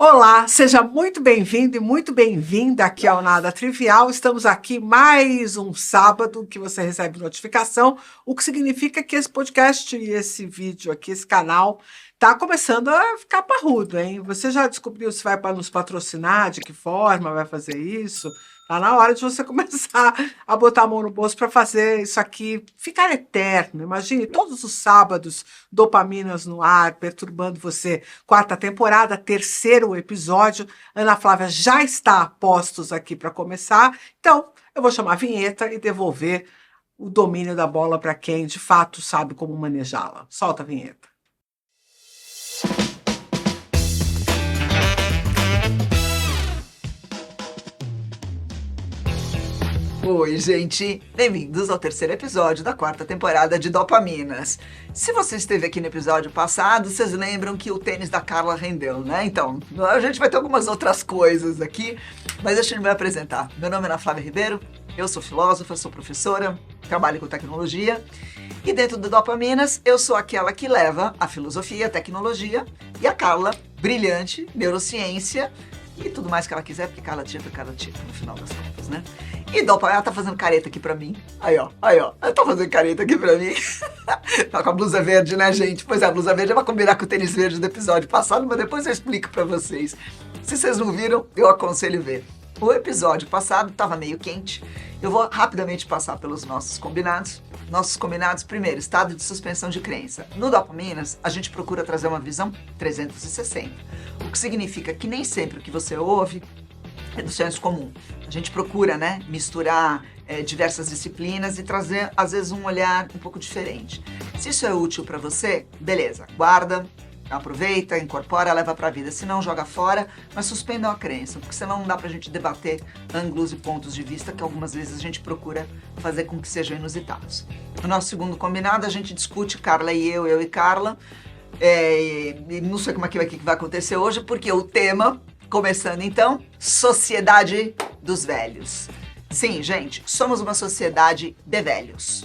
Olá, seja muito bem-vindo e muito bem-vinda aqui ao Nada Trivial. Estamos aqui mais um sábado que você recebe notificação, o que significa que esse podcast e esse vídeo aqui, esse canal, está começando a ficar parrudo, hein? Você já descobriu se vai para nos patrocinar, de que forma vai fazer isso? Tá na hora de você começar a botar a mão no bolso para fazer isso aqui ficar eterno. Imagine todos os sábados, dopaminas no ar, perturbando você. Quarta temporada, terceiro episódio. Ana Flávia já está a postos aqui para começar. Então, eu vou chamar a vinheta e devolver o domínio da bola para quem de fato sabe como manejá-la. Solta a vinheta. Oi, gente! Bem-vindos ao terceiro episódio da quarta temporada de Dopaminas. Se você esteve aqui no episódio passado, vocês lembram que o tênis da Carla rendeu, né? Então, a gente vai ter algumas outras coisas aqui, mas deixa eu me apresentar. Meu nome é Ana Flávia Ribeiro, eu sou filósofa, sou professora, trabalho com tecnologia, e dentro do Dopaminas, eu sou aquela que leva a filosofia, a tecnologia, e a Carla, brilhante, neurociência, e tudo mais que ela quiser, porque Carla tira, no final das contas, né? E ela tá fazendo careta aqui pra mim. Aí, ó. Ela tá fazendo careta aqui pra mim. Tá com a blusa verde, né, gente? Pois é, a blusa verde vai combinar com o tênis verde do episódio passado, mas depois eu explico pra vocês. Se vocês não viram, eu aconselho ver. O episódio passado tava meio quente. Eu vou rapidamente passar pelos nossos combinados. Nossos combinados, primeiro, estado de suspensão de crença. No Dopaminas, a gente procura trazer uma visão 360. O que significa que nem sempre o que você ouve é do senso comum. A gente procura, né, misturar diversas disciplinas e trazer, às vezes, um olhar um pouco diferente. Se isso é útil para você, beleza, guarda, aproveita, incorpora, leva para a vida. Se não, joga fora, mas suspendam a crença, porque senão não dá para a gente debater ângulos e pontos de vista que algumas vezes a gente procura fazer com que sejam inusitados. No nosso segundo combinado, a gente discute Carla e eu e Carla. Não sei como é que vai acontecer hoje, porque o tema... Começando então, Sociedade dos Velhos. Sim, gente, somos uma sociedade de velhos.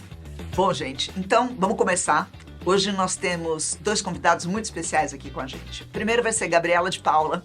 Bom, gente, então vamos começar. Hoje nós temos dois convidados muito especiais aqui com a gente. Primeiro vai ser Gabriela de Paula.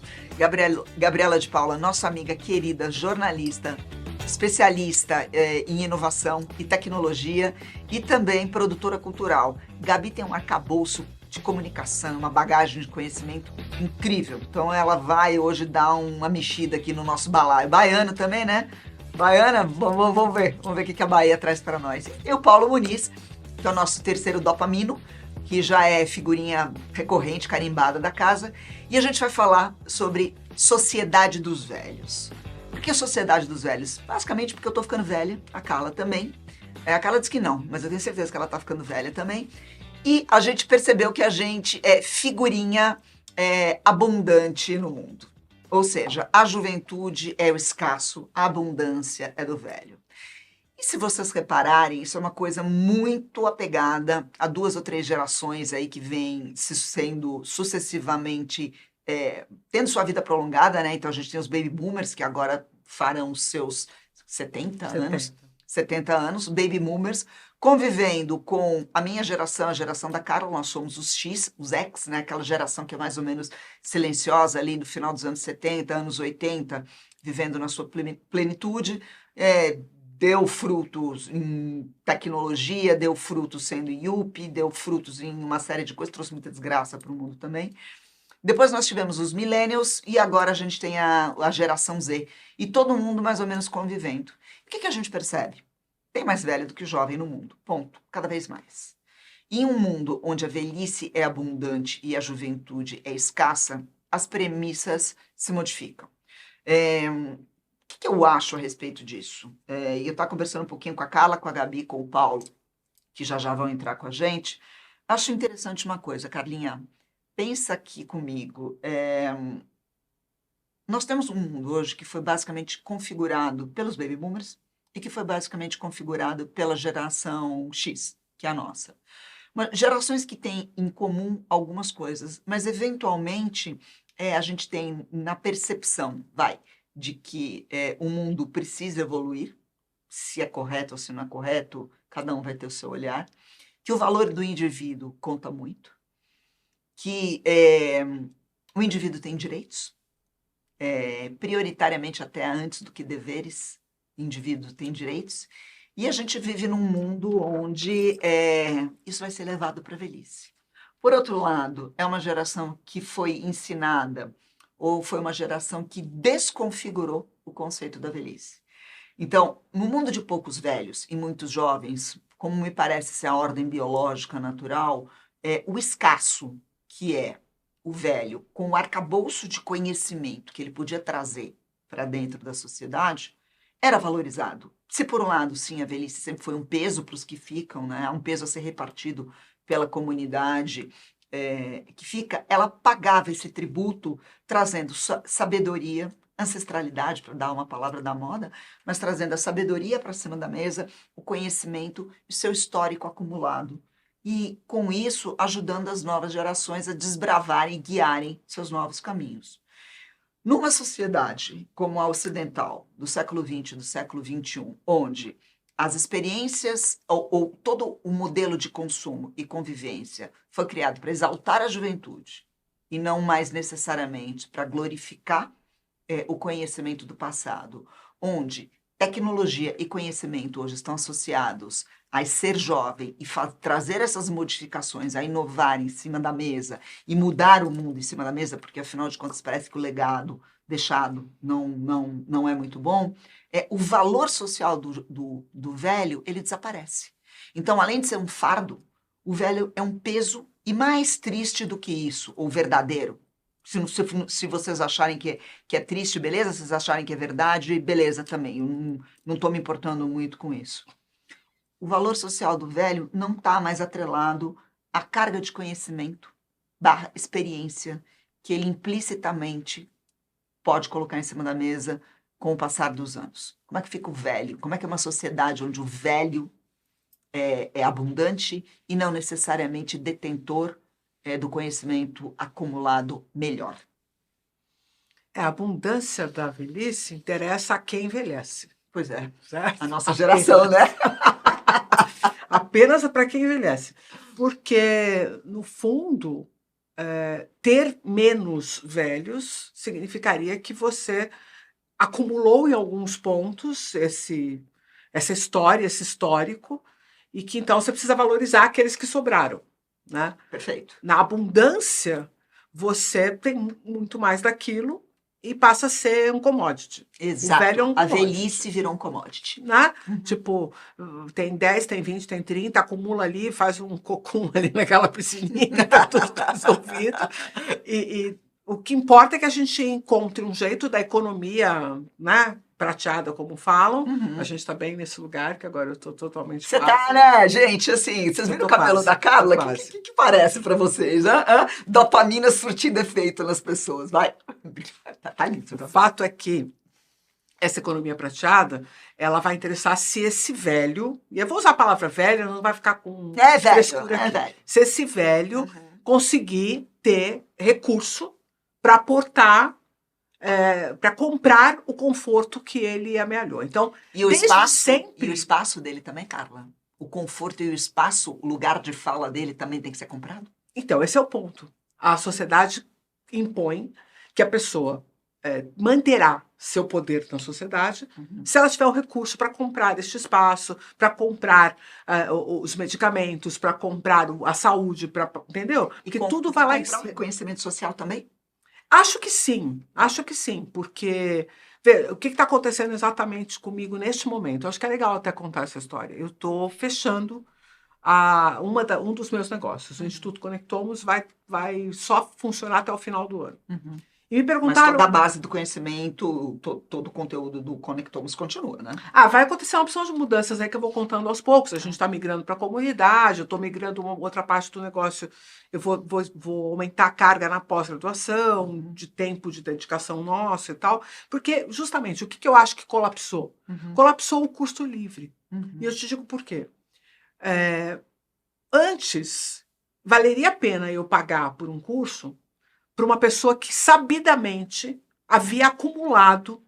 Gabriela de Paula, nossa amiga querida, jornalista, especialista em inovação e tecnologia e também produtora cultural. Gabi tem um arcabouço de comunicação, uma bagagem de conhecimento incrível. Então ela vai hoje dar uma mexida aqui no nosso balaio. Baiano também, né? Baiana, vamos ver o que a Bahia traz para nós. E o Paulo Muniz, que é o nosso terceiro dopamino, que já é figurinha recorrente, carimbada da casa. E a gente vai falar sobre Sociedade dos Velhos. Por que Sociedade dos Velhos? Basicamente porque eu tô ficando velha, a Carla também. A Carla diz que não, mas eu tenho certeza que ela tá ficando velha também. E a gente percebeu que a gente é figurinha abundante no mundo. Ou seja, a juventude é o escasso, a abundância é do velho. E se vocês repararem, isso é uma coisa muito apegada a 2 ou 3 gerações aí que vêm sendo sucessivamente, tendo sua vida prolongada, né? Então a gente tem os baby boomers que agora farão os seus 70 anos, baby boomers, convivendo com a minha geração, a geração da Carla, nós somos os X, os X, né? Aquela geração que é mais ou menos silenciosa ali no final dos anos 70, anos 80, vivendo na sua plenitude, deu frutos em tecnologia, deu frutos sendo IUP, deu frutos em uma série de coisas, trouxe muita desgraça para o mundo também. Depois nós tivemos os millennials e agora a gente tem a geração Z. E todo mundo mais ou menos convivendo. O que a gente percebe? Tem mais velho do que jovem no mundo, ponto, cada vez mais. Em um mundo onde a velhice é abundante e a juventude é escassa, as premissas se modificam. O que eu acho a respeito disso? Eu estava conversando um pouquinho com a Carla, com a Gabi, com o Paulo, que já vão entrar com a gente. Acho interessante uma coisa, Carlinha, pensa aqui comigo. Nós temos um mundo hoje que foi basicamente configurado pelos baby boomers, e que foi basicamente configurado pela geração X, que é a nossa. Gerações que têm em comum algumas coisas, mas eventualmente a gente tem na percepção, de que o mundo precisa evoluir, se é correto ou se não é correto, cada um vai ter o seu olhar, que o valor do indivíduo conta muito, que o indivíduo tem direitos, prioritariamente até antes do que deveres. Indivíduo tem direitos. E a gente vive num mundo onde isso vai ser levado para a velhice. Por outro lado, é uma geração que foi ensinada, ou foi uma geração que desconfigurou o conceito da velhice. Então, no mundo de poucos velhos e muitos jovens, como me parece ser a ordem biológica natural, o escasso, que é o velho, com o arcabouço de conhecimento que ele podia trazer para dentro da sociedade, era valorizado. Se, por um lado, sim, a velhice sempre foi um peso para os que ficam, né? Um peso a ser repartido pela comunidade que fica, ela pagava esse tributo trazendo sabedoria, ancestralidade, para dar uma palavra da moda, mas trazendo a sabedoria para cima da mesa, o conhecimento e seu histórico acumulado. E, com isso, ajudando as novas gerações a desbravarem e guiarem seus novos caminhos. Numa sociedade como a ocidental, do século XX e do século XXI, onde as experiências ou todo o modelo de consumo e convivência foi criado para exaltar a juventude e não mais necessariamente para glorificar o conhecimento do passado, onde tecnologia e conhecimento hoje estão associados a ser jovem e trazer essas modificações, a inovar em cima da mesa e mudar o mundo em cima da mesa, porque afinal de contas parece que o legado deixado não é muito bom, o valor social do velho, ele desaparece. Então, além de ser um fardo, o velho é um peso, e mais triste do que isso, ou verdadeiro. Se vocês acharem que é triste, beleza. Se vocês acharem que é verdade, beleza também. Eu não estou me importando muito com isso. O valor social do velho não está mais atrelado à carga de conhecimento / experiência que ele implicitamente pode colocar em cima da mesa com o passar dos anos. Como é que fica o velho? Como é que é uma sociedade onde o velho é abundante e não necessariamente detentor do conhecimento acumulado melhor? A abundância da velhice interessa a quem envelhece. Pois é, certo? a nossa geração, né? Apenas para quem envelhece. Porque, no fundo, ter menos velhos significaria que você acumulou em alguns pontos essa história, esse histórico, e que então você precisa valorizar aqueles que sobraram. Né? Perfeito. Na abundância, você tem muito mais daquilo e passa a ser um commodity. Exato. O velho é um a commodity. velhice virou um commodity. Né? Tipo, tem 10, tem 20, tem 30, acumula ali, faz um cocum ali naquela piscininha, tá tudo resolvido. E o que importa é que a gente encontre um jeito da economia, né, prateada, como falam. A gente está bem nesse lugar, que agora eu estou totalmente Você tá, né, gente? Assim, vocês viram o cabelo da Carla? O que parece para vocês? Dopamina surtindo efeito nas pessoas. Vai. Tá lindo. O fato é que essa economia prateada, ela vai interessar se esse velho, e eu vou usar a palavra velho, não vai ficar com frescura aqui. Velho. Se esse velho conseguir ter recurso para aportar, para comprar o conforto que ele amealhou. Então, e o espaço dele também, Carla? O conforto e o espaço, o lugar de fala dele também tem que ser comprado? Então, esse é o ponto. A sociedade impõe que a pessoa manterá seu poder na sociedade se ela tiver o recurso para comprar este espaço, para comprar os medicamentos, para comprar a saúde, entendeu? Porque tudo vai lá em cima. O reconhecimento social também? Acho que sim, porque o que está acontecendo exatamente comigo neste momento? Eu acho que é legal até contar essa história. Eu estou fechando um dos meus negócios. O Instituto Conectomos vai só funcionar até o final do ano. E me perguntaram... Mas toda a base do conhecimento, todo o conteúdo do Conectomos continua, né? Vai acontecer uma opção de mudanças aí que eu vou contando aos poucos. A gente está migrando para a comunidade, eu estou migrando uma outra parte do negócio. Eu vou aumentar a carga na pós-graduação, de tempo de dedicação nossa e tal. Porque, justamente, o que eu acho que colapsou? Colapsou o custo livre. E eu te digo por quê. Antes, valeria a pena eu pagar por um curso para uma pessoa que sabidamente havia acumulado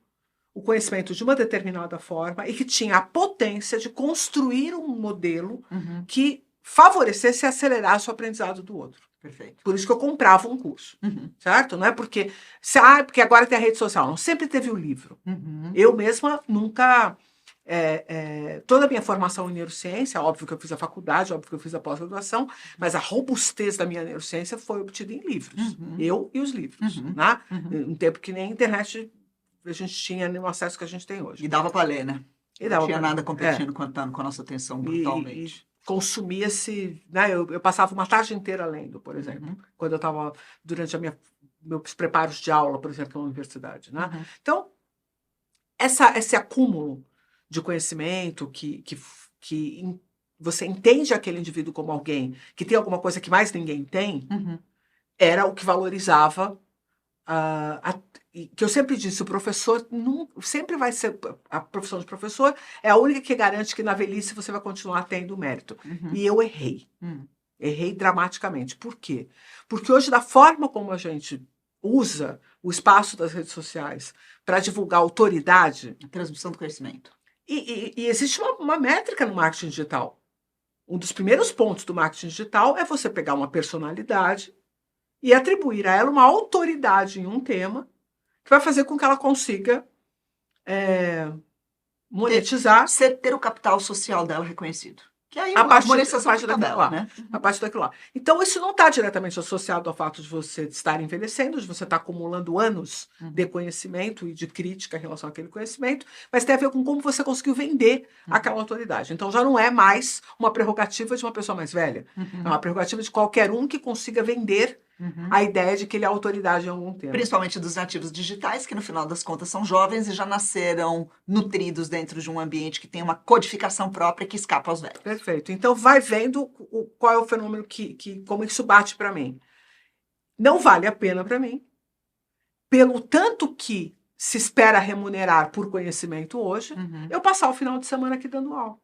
o conhecimento de uma determinada forma e que tinha a potência de construir um modelo que favorecesse e acelerasse o aprendizado do outro. Perfeito. Por isso que eu comprava um curso, Uhum. certo? Não é porque agora tem a rede social. Não, sempre teve o livro. Uhum. Eu mesma nunca... toda a minha formação em neurociência, óbvio que eu fiz a faculdade, óbvio que eu fiz a pós-graduação, mas a robustez da minha neurociência foi obtida em livros. Uhum. Eu e os livros, Uhum. né? Uhum. Um tempo que nem a internet a gente tinha nenhum acesso que a gente tem hoje. E dava pra ler, né? E Não dava tinha pra nada ler. competindo com a nossa atenção brutalmente. E consumia-se, né? Eu passava uma tarde inteira lendo, por exemplo, Uhum. quando eu estava durante meus preparos de aula, por exemplo, na universidade, né? Uhum. Então, esse acúmulo de conhecimento você entende aquele indivíduo como alguém que tem alguma coisa que mais ninguém tem, Uhum. era o que valorizava que eu sempre disse, o professor sempre vai ser, a profissão de professor é a única que garante que na velhice você vai continuar tendo mérito. Uhum. E eu errei. Uhum. Errei dramaticamente. Por quê? Porque hoje, da forma como a gente usa o espaço das redes sociais para divulgar autoridade... A transmissão do conhecimento. E existe uma métrica no marketing digital. Um dos primeiros pontos do marketing digital é você pegar uma personalidade e atribuir a ela uma autoridade em um tema que vai fazer com que ela consiga monetizar Ter o capital social dela reconhecido. Que aí a partir monetização daquilo tabela, lá. né? A partir daquilo lá. Então, isso não está diretamente associado ao fato de você estar envelhecendo, de você estar acumulando anos de conhecimento e de crítica em relação àquele conhecimento, mas tem a ver com como você conseguiu vender aquela autoridade. Então, já não é mais uma prerrogativa de uma pessoa mais velha. É uma prerrogativa de qualquer um que consiga vender a ideia de que ele é autoridade em algum tema. Principalmente dos nativos digitais, que no final das contas são jovens e já nasceram nutridos dentro de um ambiente que tem uma codificação própria que escapa aos velhos. Perfeito. Então, vai vendo qual é o fenômeno como isso bate para mim. Não vale a pena para mim, pelo tanto que se espera remunerar por conhecimento hoje, eu passar o final de semana aqui dando aula.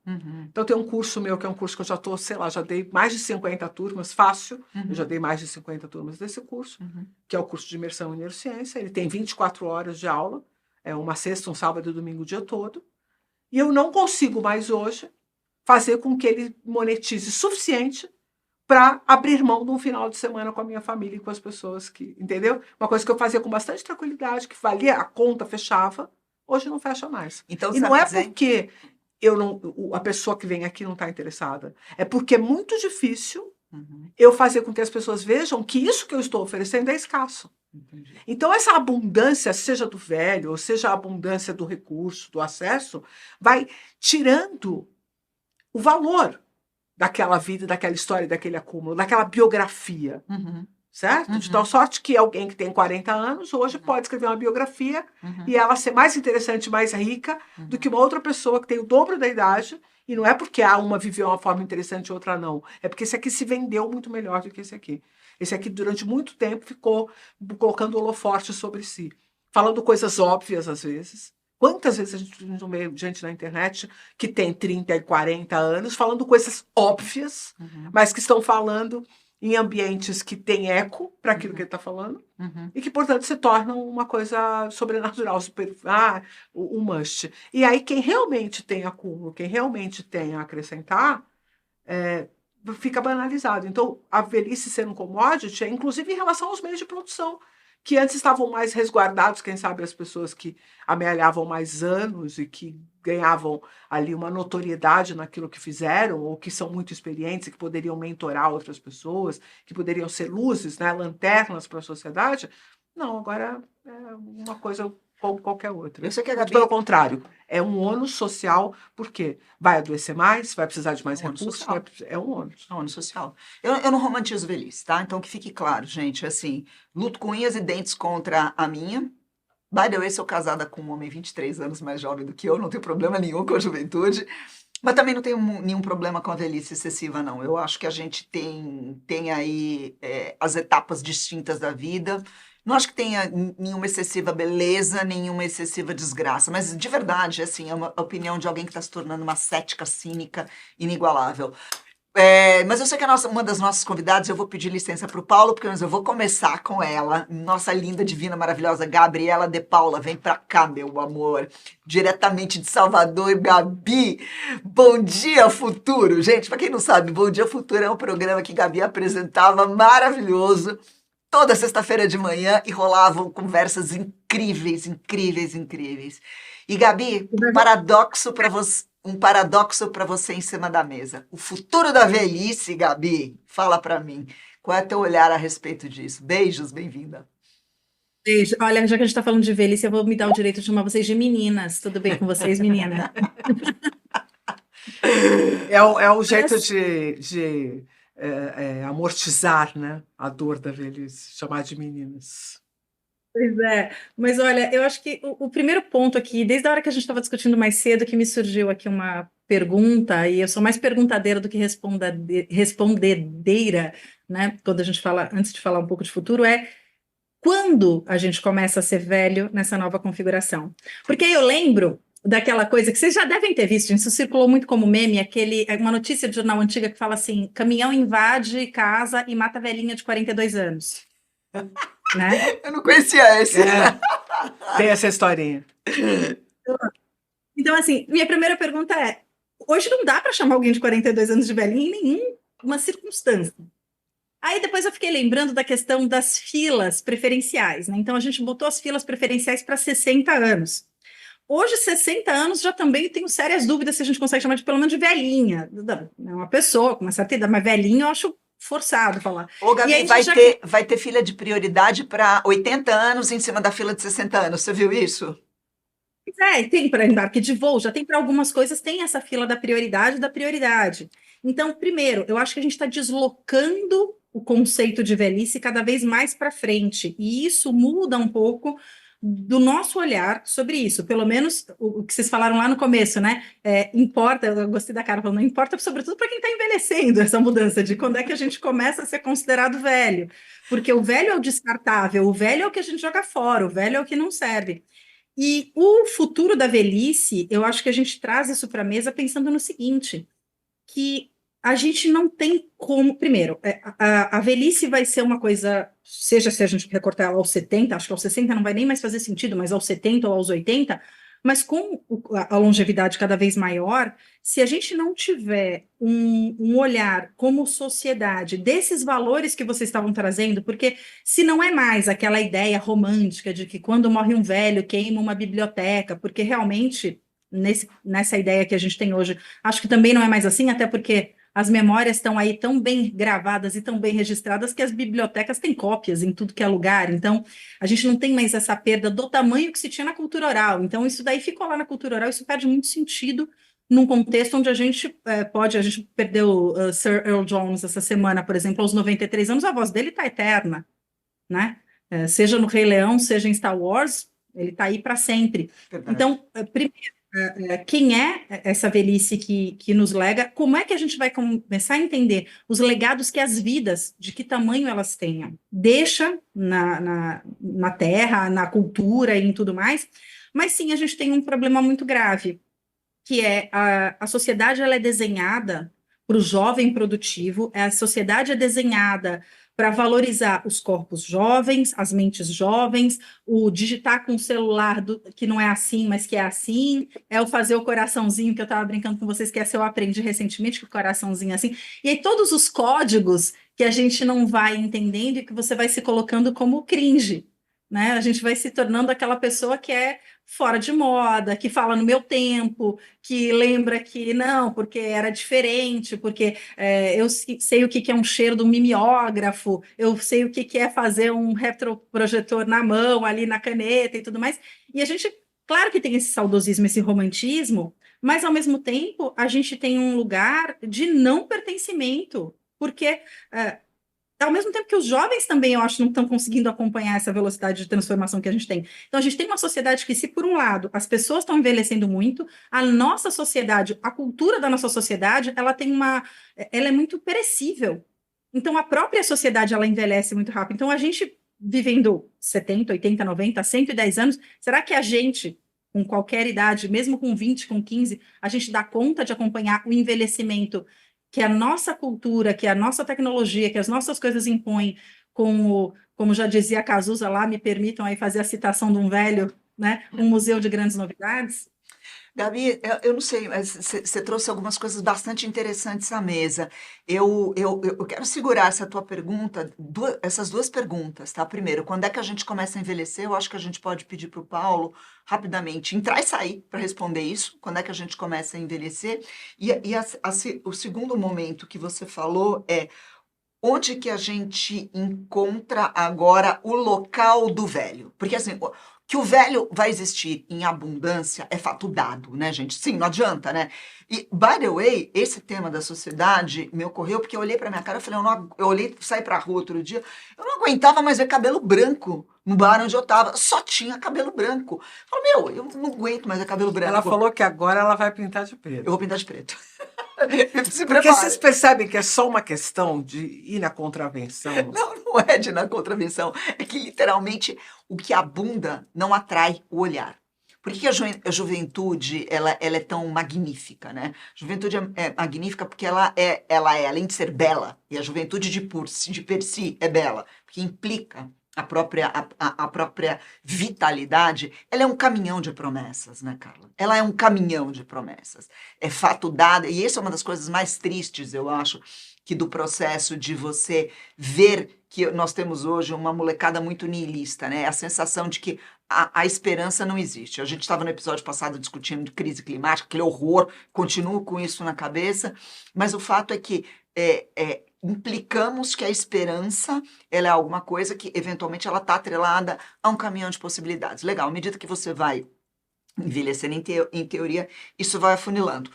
Então, tem um curso meu, que é um curso que eu já estou, sei lá, já dei mais de 50 turmas, fácil. Eu já dei mais de 50 turmas desse curso, que é o curso de imersão em neurociência. Ele tem 24 horas de aula, é uma sexta, um sábado e domingo o dia todo. E eu não consigo mais hoje fazer com que ele monetize suficiente para abrir mão de um final de semana com a minha família e com as pessoas que, entendeu? Uma coisa que eu fazia com bastante tranquilidade, que valia, a conta fechava, hoje não fecha mais. Então, e não é porque a pessoa que vem aqui não está interessada, é porque é muito difícil eu fazer com que as pessoas vejam que isso que eu estou oferecendo é escasso. Entendi. Então, essa abundância, seja do velho, ou seja a abundância do recurso, do acesso, vai tirando o valor daquela vida, daquela história, daquele acúmulo, daquela biografia, certo? De tal sorte que alguém que tem 40 anos hoje pode escrever uma biografia e ela ser mais interessante, mais rica do que uma outra pessoa que tem o dobro da idade, e não é porque uma viveu uma forma interessante e outra não, é porque esse aqui se vendeu muito melhor do que esse aqui. Esse aqui, durante muito tempo, ficou colocando holoforte sobre si, falando coisas óbvias às vezes. Quantas vezes a gente não vê gente na internet que tem 30 e 40 anos falando coisas óbvias, mas que estão falando em ambientes que têm eco para aquilo que ele está falando e que, portanto, se tornam uma coisa sobrenatural, o must. E aí quem realmente tem acúmulo, quem realmente tem a acrescentar, fica banalizado. Então, a velhice ser um commodity é, inclusive, em relação aos meios de produção, que antes estavam mais resguardados, quem sabe as pessoas que amealhavam mais anos e que ganhavam ali uma notoriedade naquilo que fizeram, ou que são muito experientes e que poderiam mentorar outras pessoas, que poderiam ser luzes, né, lanternas para a sociedade. Não, agora é uma coisa como qualquer outra. Eu sei que a Mas, Gabi... pelo contrário, é um ônus social, porque vai adoecer mais, vai precisar de mais recursos, é um ônus. É um ônus social. Eu não romantizo velhice, tá? Então, que fique claro, gente, assim, luto com unhas e dentes contra a minha. By the way, sou casada com um homem 23 anos mais jovem do que eu, não tenho problema nenhum com a juventude, mas também não tenho nenhum problema com a velhice excessiva, não. Eu acho que a gente tem aí as etapas distintas da vida. Não acho que tenha nenhuma excessiva beleza, nenhuma excessiva desgraça, mas de verdade, assim, é uma opinião de alguém que está se tornando uma cética cínica inigualável. Mas eu sei que uma das nossas convidadas, eu vou pedir licença para o Paulo, porque eu vou começar com ela, nossa linda, divina, maravilhosa Gabriela de Paula. Vem para cá, meu amor, diretamente de Salvador. Gabi, Bom Dia Futuro. Gente, para quem não sabe, Bom Dia Futuro é um programa que Gabi apresentava, maravilhoso, toda sexta-feira de manhã, e rolavam conversas incríveis, incríveis, incríveis. E Gabi, um paradoxo para você em cima da mesa. O futuro da velhice, Gabi, fala para mim. Qual é teu olhar a respeito disso? Beijos, bem-vinda. Beijo. Olha, já que a gente está falando de velhice, eu vou me dar o direito de chamar vocês de meninas. Tudo bem com vocês, meninas? É o jeito Mas, de amortizar, né, a dor da velhice, chamar de meninas. pois é. Mas olha, eu acho que o primeiro ponto aqui, desde a hora que a gente estava discutindo mais cedo, que me surgiu aqui uma pergunta, e eu sou mais perguntadeira do que respondedeira, né? Quando a gente fala, antes de falar um pouco de futuro, é quando a gente começa a ser velho nessa nova configuração. Porque eu lembro daquela coisa que vocês já devem ter visto, isso circulou muito como meme, uma notícia de jornal antiga que fala assim, caminhão invade casa e mata velhinha de 42 anos, né? Eu não conhecia esse. Tem essa historinha. Então, assim, minha primeira pergunta é, hoje não dá para chamar alguém de 42 anos de velhinha em nenhuma circunstância. Aí depois eu fiquei lembrando da questão das filas preferenciais, né? Então a gente botou as filas preferenciais para 60 anos. Hoje, 60 anos, já também tenho sérias dúvidas se a gente consegue chamar de pelo menos de velhinha. É uma pessoa com uma certa idade, mas velhinha eu acho forçado falar. Ô, Gabi, E aí, vai ter fila de prioridade para 80 anos em cima da fila de 60 anos. Você viu isso? tem para embarque de voo, já tem para algumas coisas, tem essa fila da prioridade da prioridade. Então, primeiro, eu acho que a gente está deslocando o conceito de velhice cada vez mais para frente, e isso muda um pouco do nosso olhar sobre isso, pelo menos o que vocês falaram lá no começo, né? Importa, eu gostei da cara falando, não importa, sobretudo para quem está envelhecendo, essa mudança de quando é que a gente começa a ser considerado velho, porque o velho é o descartável, o velho é o que a gente joga fora, o velho é o que não serve. E o futuro da velhice, eu acho que a gente traz isso para a mesa pensando no seguinte, que a gente não tem como. Primeiro, a velhice vai ser uma coisa, seja se a gente recortar ela aos 70, acho que aos 60 não vai nem mais fazer sentido, mas aos 70 ou aos 80, mas com a longevidade cada vez maior, se a gente não tiver um olhar como sociedade desses valores que vocês estavam trazendo, porque se não é mais aquela ideia romântica de que quando morre um velho queima uma biblioteca, porque realmente nessa ideia que a gente tem hoje, acho que também não é mais assim, até porque as memórias estão aí tão bem gravadas e tão bem registradas que as bibliotecas têm cópias em tudo que é lugar. Então, a gente não tem mais essa perda do tamanho que se tinha na cultura oral. Então, isso daí ficou lá na cultura oral, isso perde muito sentido num contexto onde a gente a gente perdeu Sir Earl Jones essa semana, por exemplo, aos 93 anos, a voz dele está eterna, né? Seja no Rei Leão, seja em Star Wars, ele está aí para sempre. Verdade. Então, primeiro, quem é essa velhice que nos lega, como é que a gente vai começar a entender os legados que as vidas, de que tamanho elas tenham, deixa na terra, na cultura e em tudo mais, mas sim, a gente tem um problema muito grave, que é a sociedade ela é desenhada para o jovem produtivo, a sociedade é desenhada para valorizar os corpos jovens, as mentes jovens, o digitar com o celular que não é assim, mas que é assim, é o fazer o coraçãozinho, que eu estava brincando com vocês, que essa eu aprendi recentemente, que o coraçãozinho é assim, e aí todos os códigos que a gente não vai entendendo e que você vai se colocando como cringe, né? A gente vai se tornando aquela pessoa que é fora de moda, que fala no meu tempo, que lembra que não, porque era diferente, porque eu sei o que é um cheiro do mimeógrafo, eu sei o que é fazer um retroprojetor na mão, ali na caneta e tudo mais. E a gente, claro que tem esse saudosismo, esse romantismo, mas ao mesmo tempo a gente tem um lugar de não pertencimento, porque ao mesmo tempo que os jovens também, eu acho, não estão conseguindo acompanhar essa velocidade de transformação que a gente tem. Então, a gente tem uma sociedade que, se por um lado, as pessoas estão envelhecendo muito, a nossa sociedade, a cultura da nossa sociedade, ela é muito perecível. Então, a própria sociedade, ela envelhece muito rápido. Então, a gente vivendo 70, 80, 90, 110 anos, será que a gente, com qualquer idade, mesmo com 20, com 15, a gente dá conta de acompanhar o envelhecimento que a nossa cultura, que a nossa tecnologia, que as nossas coisas impõem, como já dizia a Cazuza lá, me permitam aí fazer a citação de um velho, né? Um museu de grandes novidades. Gabi, eu não sei, mas você trouxe algumas coisas bastante interessantes à mesa. Eu quero segurar essa tua pergunta, essas duas perguntas, tá? Primeiro, quando é que a gente começa a envelhecer? Eu acho que a gente pode pedir para o Paulo, rapidamente, entrar e sair para responder isso. Quando é que a gente começa a envelhecer? O segundo momento que você falou é onde que a gente encontra agora o local do velho? Porque assim, que o velho vai existir em abundância é fato dado, né, gente? Sim, não adianta, né? E, by the way, esse tema da sociedade me ocorreu porque eu olhei pra minha cara e falei, eu olhei, saí pra rua outro dia, eu não aguentava mais ver cabelo branco no bar onde eu tava, só tinha cabelo branco. Eu falei, eu não aguento mais ver cabelo branco. Ela falou que agora ela vai pintar de preto. Eu vou pintar de preto. Porque vocês percebem que é só uma questão de ir na contravenção? Não é de ir na contravenção. É que, literalmente, o que abunda não atrai o olhar. Por que a juventude ela é tão magnífica, né? A juventude é magnífica porque ela é, além de ser bela, e a juventude de per si é bela, porque implica a própria vitalidade, ela é um caminhão de promessas, né, Carla? Ela é um caminhão de promessas. É fato dado, e essa é uma das coisas mais tristes, eu acho, que do processo de você ver que nós temos hoje uma molecada muito niilista, né? A sensação de que a esperança não existe. A gente estava no episódio passado discutindo de crise climática, aquele horror, continuo com isso na cabeça, mas o fato é que implicamos que a esperança ela é alguma coisa que, eventualmente, ela está atrelada a um caminhão de possibilidades. Legal, à medida que você vai envelhecendo, em teoria, isso vai afunilando.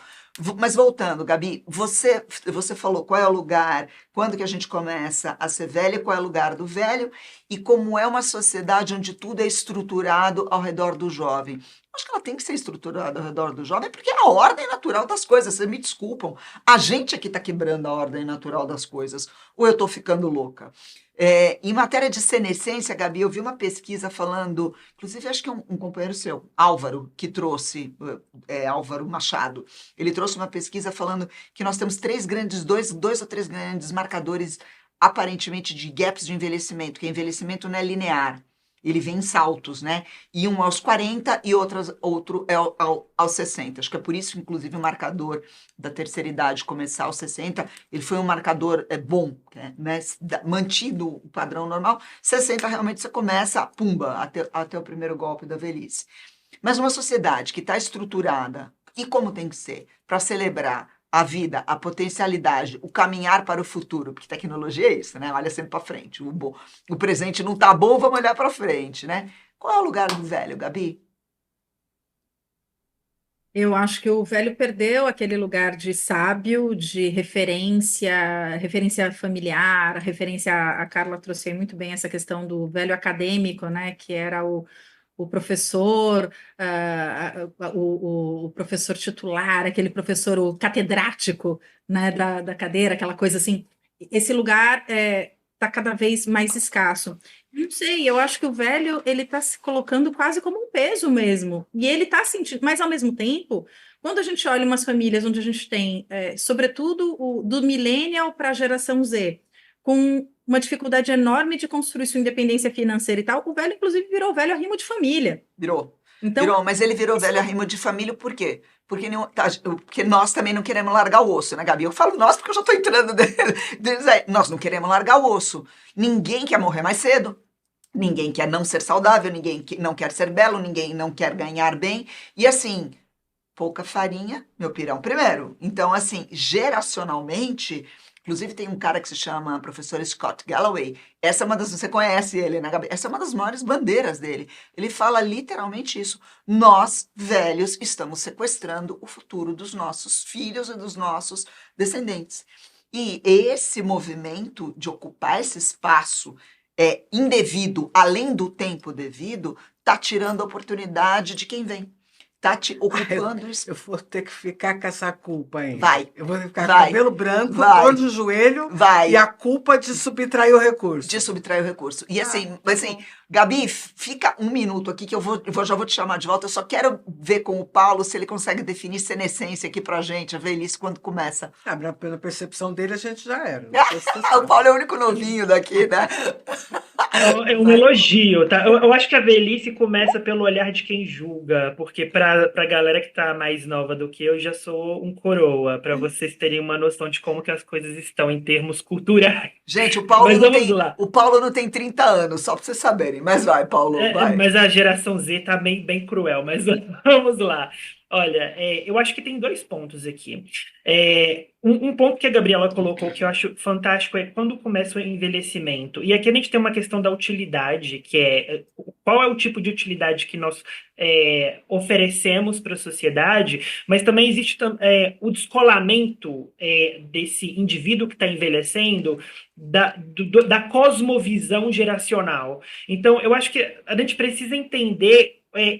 Mas voltando, Gabi, você falou qual é o lugar, quando que a gente começa a ser velha, qual é o lugar do velho e como é uma sociedade onde tudo é estruturado ao redor do jovem. Acho que ela tem que ser estruturada ao redor do jovem porque é a ordem natural das coisas, vocês me desculpam. A gente aqui está quebrando a ordem natural das coisas, ou eu estou ficando louca? Em matéria de senescência, Gabi, eu vi uma pesquisa falando, inclusive acho que um companheiro seu, Álvaro, que trouxe, Álvaro Machado, ele trouxe uma pesquisa falando que nós temos dois ou três grandes marcadores aparentemente de gaps de envelhecimento, que envelhecimento não é linear. Ele vem em saltos, né? E um aos 40 e outro é aos 60. Acho que é por isso, inclusive, o marcador da terceira idade começar aos 60, ele foi um marcador bom, né? Mantido o padrão normal. 60 realmente você começa, pumba, até o primeiro golpe da velhice. Mas uma sociedade que está estruturada, e como tem que ser, para celebrar a vida, a potencialidade, o caminhar para o futuro, porque tecnologia é isso, né? Olha sempre para frente. O presente não tá bom, vamos olhar para frente, né? Qual é o lugar do velho, Gabi? Eu acho que o velho perdeu aquele lugar de sábio, de referência familiar, referência, a Carla trouxe aí muito bem essa questão do velho acadêmico, né? Que era o professor, o professor titular, aquele professor, o catedrático, né, da cadeira, aquela coisa assim. Esse lugar está cada vez mais escasso. Não sei, eu acho que o velho ele está se colocando quase como um peso mesmo. E ele está sentindo, mas ao mesmo tempo, quando a gente olha umas famílias onde a gente tem, sobretudo, do millennial para a geração Z, com uma dificuldade enorme de construir sua independência financeira e tal, o velho, inclusive, virou velho arrimo de família. Virou. Então, virou, mas ele virou velho arrimo de família por quê? Porque nós também não queremos largar o osso, né, Gabi? Eu falo nós porque eu já estou entrando deles aí. Nós não queremos largar o osso. Ninguém quer morrer mais cedo. Ninguém quer não ser saudável, ninguém não quer ser belo, ninguém não quer ganhar bem. E assim, pouca farinha, meu pirão primeiro. Então, assim, geracionalmente, inclusive tem um cara que se chama professor Scott Galloway. Essa é uma das, você conhece ele, né, Gabi? Essa é uma das maiores bandeiras dele. Ele fala literalmente isso. Nós, velhos, estamos sequestrando o futuro dos nossos filhos e dos nossos descendentes. E esse movimento de ocupar esse espaço indevido, além do tempo devido, está tirando a oportunidade de quem vem. Está te ocupando isso. Eu vou ter que ficar com essa culpa aí. Vai. Eu vou ficar com o cabelo branco, dor de joelho vai. E a culpa de subtrair o recurso. De subtrair o recurso. E assim, Gabi, fica um minuto aqui que já vou te chamar de volta. Eu só quero ver com o Paulo se ele consegue definir senescência aqui pra gente, a velhice quando começa. Pela percepção dele, a gente já era. Não sei se você O sabe. Paulo é o único novinho daqui, né? É um elogio, tá? Eu acho que a velhice começa pelo olhar de quem julga, porque pra galera que tá mais nova do que eu, já sou um coroa, pra vocês terem uma noção de como que as coisas estão em termos culturais. Gente, Mas vamos lá. o Paulo não tem 30 anos, só pra vocês saberem. Mas vai, Paulo, vai. Mas a geração Z tá bem cruel, mas vamos lá. Olha, eu acho que tem dois pontos aqui. Um ponto que a Gabriela colocou que eu acho fantástico é quando começa o envelhecimento. E aqui a gente tem uma questão da utilidade, que é qual é o tipo de utilidade que nós oferecemos para a sociedade, mas também existe o descolamento desse indivíduo que está envelhecendo da cosmovisão geracional. Então, eu acho que a gente precisa entender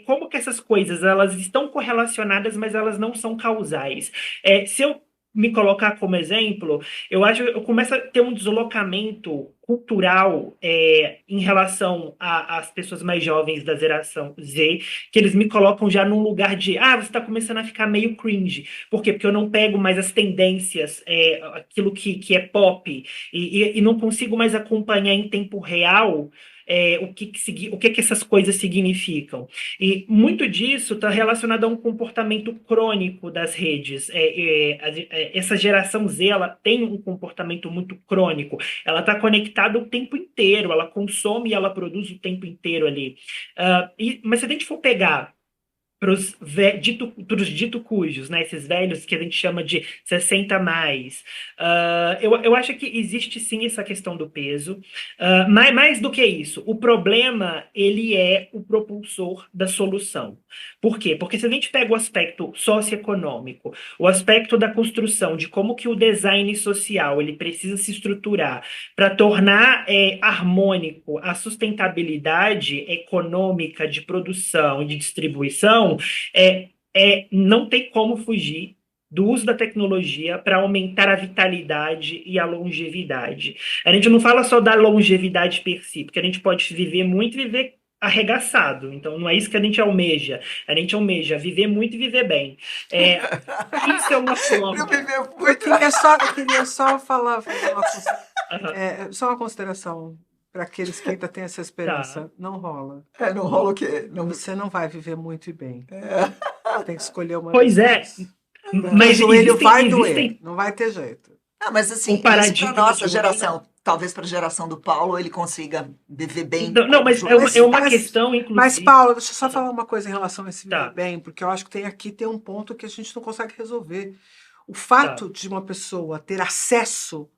como que essas coisas elas estão correlacionadas, mas elas não são causais. Se eu me colocar como exemplo, eu acho que eu começo a ter um deslocamento cultural em relação às pessoas mais jovens da geração Z, que eles me colocam já num lugar de, você está começando a ficar meio cringe. Por quê? Porque eu não pego mais as tendências, aquilo que é pop, e não consigo mais acompanhar em tempo real o que essas coisas significam. E muito disso está relacionado a um comportamento crônico das redes. Essa geração Z, ela tem um comportamento muito crônico. Ela está conectada o tempo inteiro, ela consome e ela produz o tempo inteiro ali. Mas se a gente for pegar para os dito cujos, né, esses velhos que a gente chama de 60 a mais. Eu acho que existe sim essa questão do peso, mas mais do que isso, o problema ele é o propulsor da solução. Por quê? Porque se a gente pega o aspecto socioeconômico, o aspecto da construção, de como que o design social ele precisa se estruturar para tornar harmônico a sustentabilidade econômica de produção e de distribuição, não tem como fugir do uso da tecnologia para aumentar a vitalidade e a longevidade. A gente não fala só da longevidade per si, porque a gente pode viver muito e viver arregaçado. Então, não é isso que a gente almeja. A gente almeja viver muito e viver bem. Isso é uma forma. Eu queria só fazer só uma consideração para aqueles que ainda têm essa esperança. Tá. Não rola. Não rola o quê? Você não vai viver muito e bem. Tem que escolher uma Pois é. das Mas o joelho vai existem... doer. Não vai ter jeito. Não, mas assim, O paradigma isso para nossa de geração, talvez para a geração do Paulo, ele consiga viver bem. Não, mas é uma questão, inclusive... Mas, Paulo, deixa eu só falar uma coisa em relação a esse viver Tá. bem, porque eu acho que tem um ponto que a gente não consegue resolver. O fato de uma pessoa ter acesso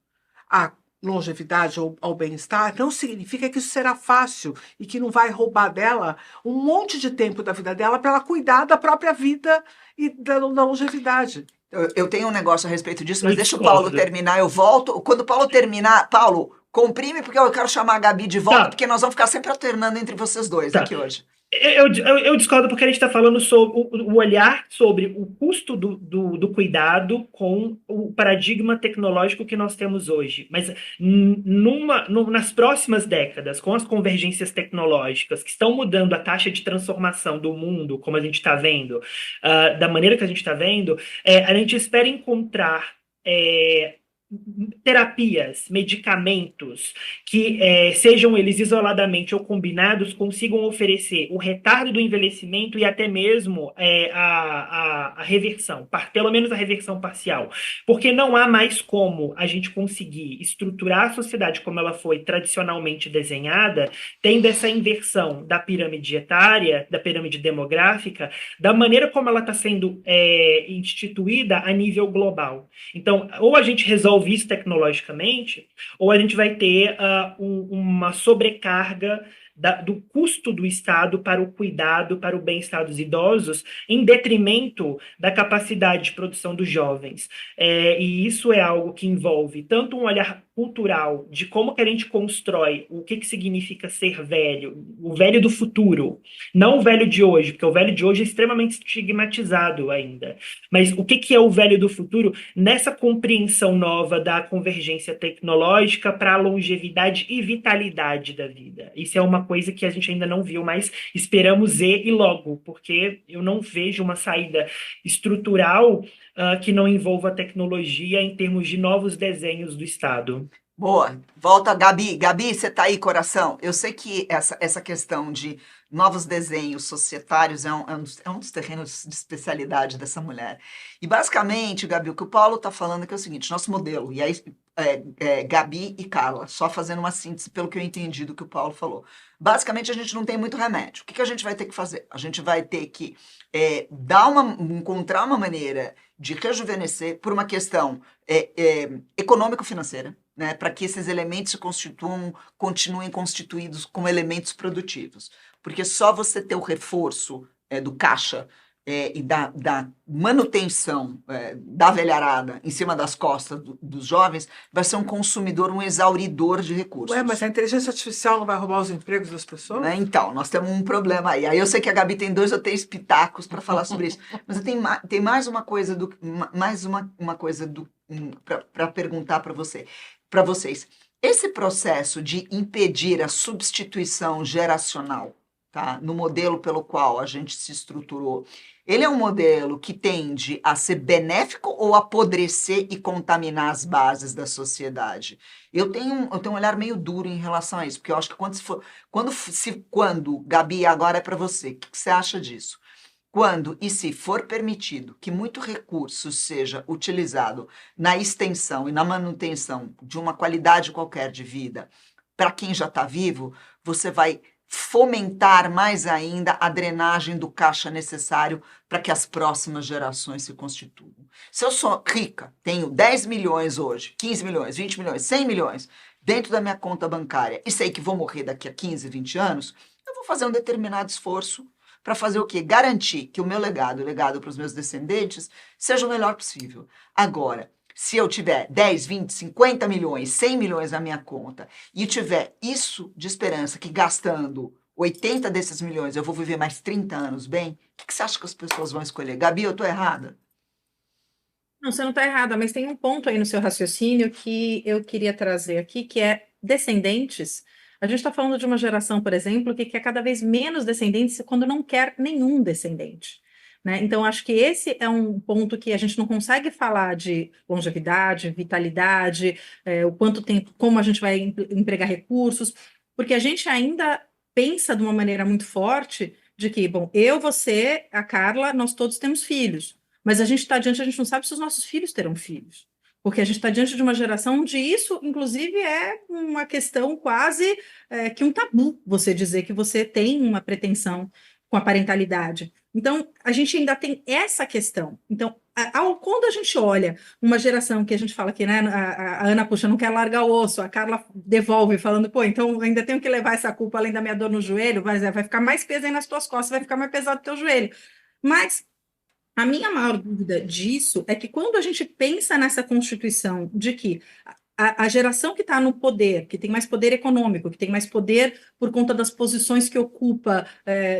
à longevidade ou ao bem-estar não significa que isso será fácil e que não vai roubar dela um monte de tempo da vida dela para ela cuidar da própria vida e da longevidade. Eu tenho um negócio a respeito disso, mas Eu deixa o discordo. Paulo terminar, eu volto. Quando o Paulo terminar, Paulo, comprime, porque eu quero chamar a Gabi de volta, Tá. porque nós vamos ficar sempre alternando entre vocês dois Tá. aqui hoje. Eu discordo porque a gente está falando sobre o olhar sobre o custo do cuidado com o paradigma tecnológico que nós temos hoje. Mas nas próximas décadas, com as convergências tecnológicas que estão mudando a taxa de transformação do mundo, como a gente está vendo, da maneira que a gente está vendo, a gente espera encontrar terapias, medicamentos que sejam eles isoladamente ou combinados, consigam oferecer o retardo do envelhecimento e até mesmo a reversão, pelo menos a reversão parcial, porque não há mais como a gente conseguir estruturar a sociedade como ela foi tradicionalmente desenhada, tendo essa inversão da pirâmide etária, da pirâmide demográfica, da maneira como ela está sendo instituída a nível global. Então, ou a gente resolve isso tecnologicamente, ou a gente vai ter uma sobrecarga do custo do Estado para o cuidado, para o bem-estar dos idosos, em detrimento da capacidade de produção dos jovens. E isso é algo que envolve tanto um olhar cultural de como que a gente constrói o que significa ser velho, o velho do futuro, não o velho de hoje, porque o velho de hoje é extremamente estigmatizado ainda, mas o que é o velho do futuro nessa compreensão nova da convergência tecnológica para a longevidade e vitalidade da vida. Isso é uma coisa que a gente ainda não viu, mas esperamos ver e logo, porque eu não vejo uma saída estrutural que não envolva a tecnologia em termos de novos desenhos do Estado. Boa, volta, Gabi. Gabi, você tá aí, coração? Eu sei que essa questão de novos desenhos societários é um dos terrenos de especialidade dessa mulher. E basicamente, Gabi, o que o Paulo está falando é que é o seguinte: nosso modelo, e aí Gabi e Carla, só fazendo uma síntese pelo que eu entendi do que o Paulo falou. Basicamente, a gente não tem muito remédio. O que a gente vai ter que fazer? A gente vai ter que encontrar uma maneira de rejuvenescer por uma questão econômico-financeira, né, para que esses elementos continuem constituídos como elementos produtivos. Porque só você ter o reforço do caixa e da manutenção da velharada em cima das costas dos jovens vai ser um consumidor, um exauridor de recursos. Ué, mas a inteligência artificial não vai roubar os empregos das pessoas? Né? Então, nós temos um problema aí. Aí eu sei que a Gabi tem 2 ou 3 pitacos para falar sobre isso, mas tem mais uma coisa para perguntar para vocês. Esse processo de impedir a substituição geracional, tá, no modelo pelo qual a gente se estruturou, ele é um modelo que tende a ser benéfico ou apodrecer e contaminar as bases da sociedade? Eu tenho um olhar meio duro em relação a isso, porque eu acho que quando Gabi, agora é para você, o que você acha disso? Quando e se for permitido que muito recurso seja utilizado na extensão e na manutenção de uma qualidade qualquer de vida para quem já está vivo, você vai fomentar mais ainda a drenagem do caixa necessário para que as próximas gerações se constituam. Se eu sou rica, tenho 10 milhões hoje, 15 milhões, 20 milhões, 100 milhões dentro da minha conta bancária e sei que vou morrer daqui a 15, 20 anos, eu vou fazer um determinado esforço para fazer o quê? Garantir que o meu legado, o legado para os meus descendentes, seja o melhor possível. Agora, se eu tiver 10, 20, 50 milhões, 100 milhões na minha conta e tiver isso de esperança que gastando 80 desses milhões eu vou viver mais 30 anos bem, o que você acha que as pessoas vão escolher? Gabi, eu estou errada? Não, você não está errada, mas tem um ponto aí no seu raciocínio que eu queria trazer aqui, que é descendentes. A gente está falando de uma geração, por exemplo, que quer cada vez menos descendentes quando não quer nenhum descendente. Né? Então, acho que esse é um ponto que a gente não consegue falar de longevidade, vitalidade, o quanto tempo, como a gente vai empregar recursos, porque a gente ainda pensa de uma maneira muito forte de que, bom, eu, você, a Carla, nós todos temos filhos, mas a gente não sabe se os nossos filhos terão filhos. Porque a gente está diante de uma geração onde isso, inclusive, é uma questão quase que um tabu, você dizer que você tem uma pretensão com a parentalidade. Então, a gente ainda tem essa questão. Então, quando a gente olha uma geração que a gente fala que, né, a Ana, puxa, não quer largar o osso, a Carla devolve, falando, pô, então ainda tenho que levar essa culpa além da minha dor no joelho, vai ficar mais peso aí nas tuas costas, vai ficar mais pesado no teu joelho. Mas a minha maior dúvida disso é que quando a gente pensa nessa constituição de que a geração que está no poder, que tem mais poder econômico, que tem mais poder por conta das posições que ocupa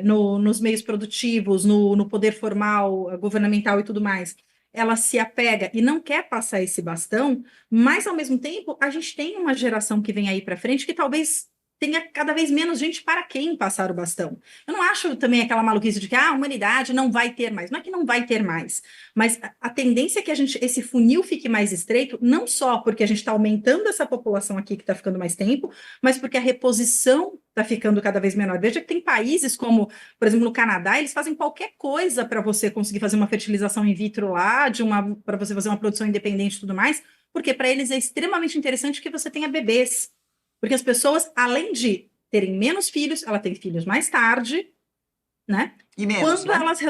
nos meios produtivos, no poder formal, governamental e tudo mais, ela se apega e não quer passar esse bastão, mas, ao mesmo tempo, a gente tem uma geração que vem aí para frente que talvez tenha cada vez menos gente para quem passar o bastão. Eu não acho também aquela maluquice de que a humanidade não vai ter mais. Não é que não vai ter mais, mas a tendência é que esse funil fique mais estreito, não só porque a gente está aumentando essa população aqui que está ficando mais tempo, mas porque a reposição está ficando cada vez menor. Veja que tem países como, por exemplo, no Canadá, eles fazem qualquer coisa para você conseguir fazer uma fertilização in vitro lá, para você fazer uma produção independente e tudo mais, porque para eles é extremamente interessante que você tenha bebês. Porque as pessoas, além de terem menos filhos, ela tem filhos mais tarde, né? E menos, quando elas,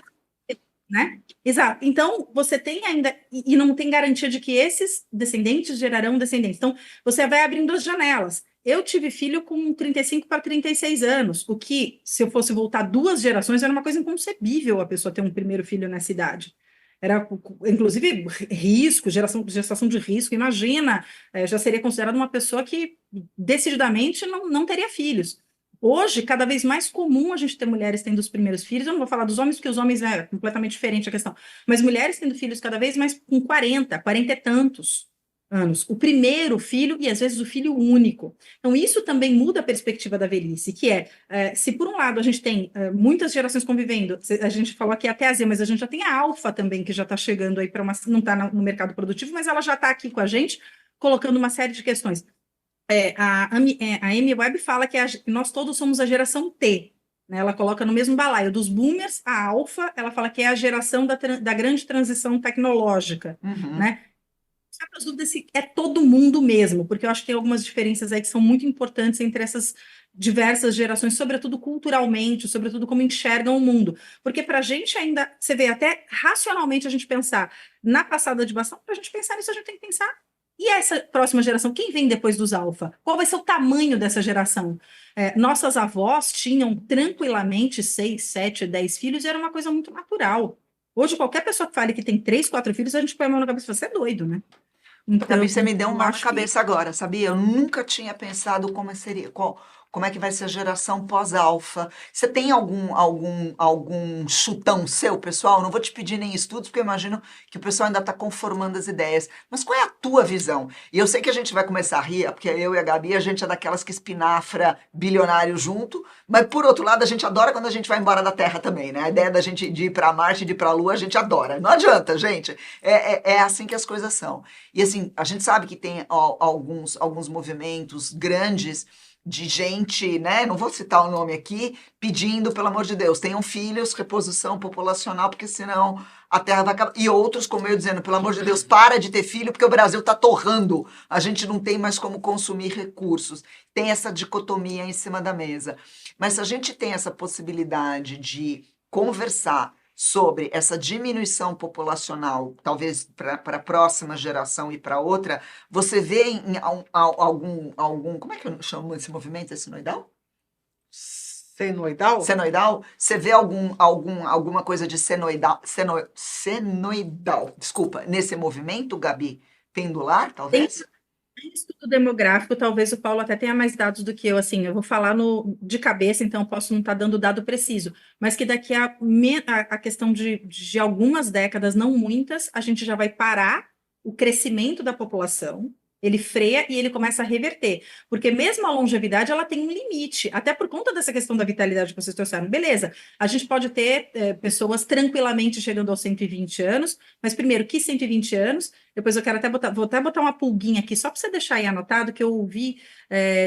né? Exato. Então, você tem ainda, e não tem garantia de que esses descendentes gerarão descendentes. Então, você vai abrindo as janelas. Eu tive filho com 35 para 36 anos, o que, se eu fosse voltar 2 gerações, era uma coisa inconcebível a pessoa ter um primeiro filho nessa idade. era inclusive risco, gestação de risco. Imagina, já seria considerada uma pessoa que decididamente não teria filhos. Hoje, cada vez mais comum a gente ter mulheres tendo os primeiros filhos. Eu não vou falar dos homens, porque os homens é completamente diferente a questão. Mas mulheres tendo filhos cada vez mais com 40 e tantos anos. O primeiro filho e, às vezes, o filho único. Então, isso também muda a perspectiva da velhice, que se por um lado a gente tem muitas gerações convivendo, a gente falou aqui até a Z, mas a gente já tem a alfa também, que já está chegando aí para não está no mercado produtivo, mas ela já está aqui com a gente, colocando uma série de questões. A Amy Webb fala que nós todos somos a geração T, né? Ela coloca no mesmo balaio dos boomers, a alfa, ela fala que é a geração da grande transição tecnológica, né? As dúvidas se é todo mundo mesmo, porque eu acho que tem algumas diferenças aí que são muito importantes entre essas diversas gerações, sobretudo culturalmente, sobretudo como enxergam o mundo. Porque para a gente ainda, você vê, até racionalmente a gente pensar na passada de bastão, para a gente pensar nisso, a gente tem que pensar. E essa próxima geração, quem vem depois dos alfa? Qual vai ser o tamanho dessa geração? Nossas avós tinham tranquilamente 6, 7, 10 filhos e era uma coisa muito natural. Hoje, qualquer pessoa que fale que tem 3, 4 filhos, a gente põe a mão na cabeça e fala, você é doido, né? Então, Gabi, você me deu um nó na acho cabeça agora, sabia? Eu nunca tinha pensado como é que vai ser a geração pós-alfa. Você tem algum chutão seu, pessoal? Não vou te pedir nem estudos, porque eu imagino que o pessoal ainda está conformando as ideias. Mas qual é a tua visão? E eu sei que a gente vai começar a rir, porque eu e a Gabi, a gente é daquelas que espinafra bilionário junto, mas por outro lado, a gente adora quando a gente vai embora da Terra também, né? A ideia da gente de ir para Marte, de ir para a Lua, a gente adora. Não adianta, gente. É assim que as coisas são. E assim, a gente sabe que tem alguns movimentos grandes de gente, né? Não vou citar o nome aqui, pedindo, pelo amor de Deus, tenham filhos, reposição populacional, porque senão a Terra vai acabar. E outros, como eu dizendo, pelo amor de Deus, para de ter filho, porque o Brasil está torrando. A gente não tem mais como consumir recursos. Tem essa dicotomia em cima da mesa. Mas se a gente tem essa possibilidade de conversar sobre essa diminuição populacional, talvez para a próxima geração e para outra, você vê algum, como é que eu chamo esse movimento, esse senoidal? Senoidal? Senoidal? Você vê alguma coisa de senoidal, desculpa, nesse movimento, Gabi? Pendular, talvez? Em estudo demográfico, talvez o Paulo até tenha mais dados do que eu, assim, eu vou falar de cabeça, então posso não estar dando dado preciso, mas que daqui a questão de algumas décadas, não muitas, a gente já vai parar o crescimento da população, ele freia e ele começa a reverter, porque mesmo a longevidade, ela tem um limite, até por conta dessa questão da vitalidade que vocês trouxeram. Beleza, a gente pode ter pessoas tranquilamente chegando aos 120 anos, mas primeiro, que 120 anos? Depois eu quero vou até botar uma pulguinha aqui, só para você deixar aí anotado, que eu ouvi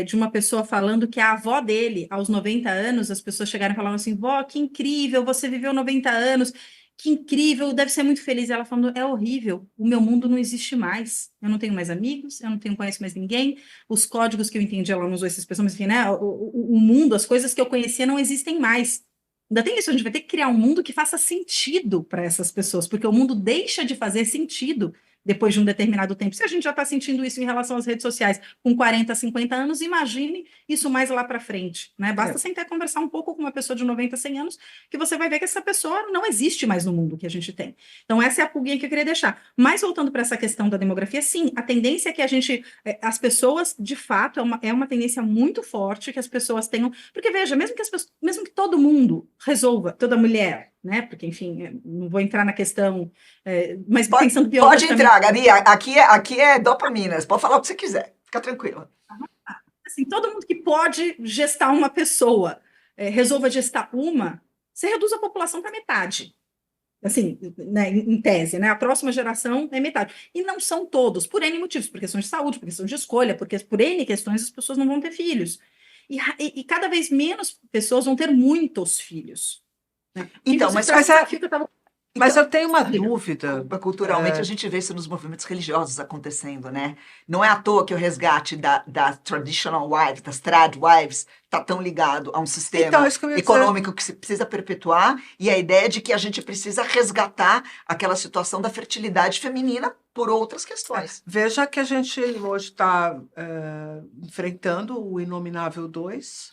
de uma pessoa falando que a avó dele, aos 90 anos, as pessoas chegaram e falaram assim, vó, que incrível, você viveu 90 anos, que incrível, deve ser muito feliz. E ela falando, é horrível, o meu mundo não existe mais, eu não tenho mais amigos, eu não conheço mais ninguém, os códigos que eu entendi, ela não usou essa expressão, mas enfim, né, o mundo, as coisas que eu conhecia não existem mais. Ainda tem isso, a gente vai ter que criar um mundo que faça sentido para essas pessoas, porque o mundo deixa de fazer sentido depois de um determinado tempo. Se a gente já está sentindo isso em relação às redes sociais com 40, 50 anos, imagine isso mais lá para frente, né? Basta sentar e conversar um pouco com uma pessoa de 90, 100 anos, que você vai ver que essa pessoa não existe mais no mundo que a gente tem. Então, essa é a pulguinha que eu queria deixar. Mas, voltando para essa questão da demografia, sim, a tendência é que as pessoas, de fato, é uma tendência muito forte que as pessoas tenham, porque, veja, mesmo que todo mundo resolva, toda mulher, né? Porque, enfim, não vou entrar na questão, mas pensando biologicamente... Pode entrar, Gabi, aqui é dopaminas, pode falar o que você quiser, fica tranquila. Assim, todo mundo que pode gestar uma pessoa, resolva gestar você reduz a população para metade. Assim, né, em tese, né? A próxima geração é metade. E não são todos, por N motivos, por questões de saúde, por questão de escolha, porque por N questões as pessoas não vão ter filhos. E cada vez menos pessoas vão ter muitos filhos. Então, mas eu tenho uma dúvida. Culturalmente, a gente vê isso nos movimentos religiosos acontecendo, né? Não é à toa que o resgate da traditional wives, das trad wives, está tão ligado a um sistema econômico que se precisa perpetuar, e a ideia de que a gente precisa resgatar aquela situação da fertilidade feminina por outras questões. Veja que a gente hoje está enfrentando o Inominável 2.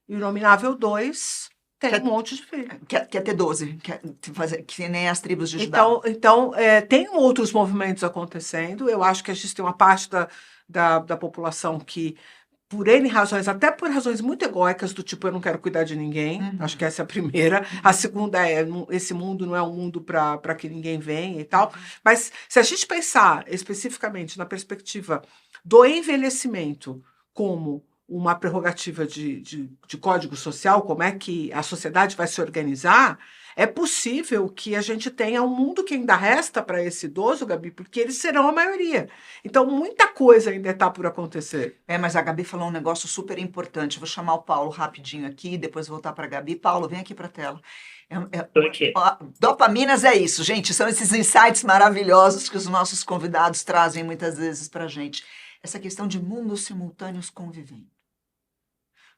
O Inominável 2 Tem Quer- um monte de filho. Quer ter 12, quer fazer que nem as tribos de Judá. Então, tem outros movimentos acontecendo. Eu acho que a gente tem uma parte da população que, por N razões, até por razões muito egóicas, do tipo, eu não quero cuidar de ninguém. Uhum. Acho que essa é a primeira. A segunda é, esse mundo não é um mundo para que ninguém venha e tal. Mas se a gente pensar especificamente na perspectiva do envelhecimento como uma prerrogativa de código social, como é que a sociedade vai se organizar, é possível que a gente tenha um mundo que ainda resta para esse idoso, Gabi, porque eles serão a maioria. Então, muita coisa ainda está por acontecer. Mas a Gabi falou um negócio super importante. Vou chamar o Paulo rapidinho aqui, depois voltar para a Gabi. Paulo, vem aqui para a tela. Tô aqui. Dopaminas é isso, gente. São esses insights maravilhosos que os nossos convidados trazem muitas vezes para a gente. Essa questão de mundos simultâneos convivendo.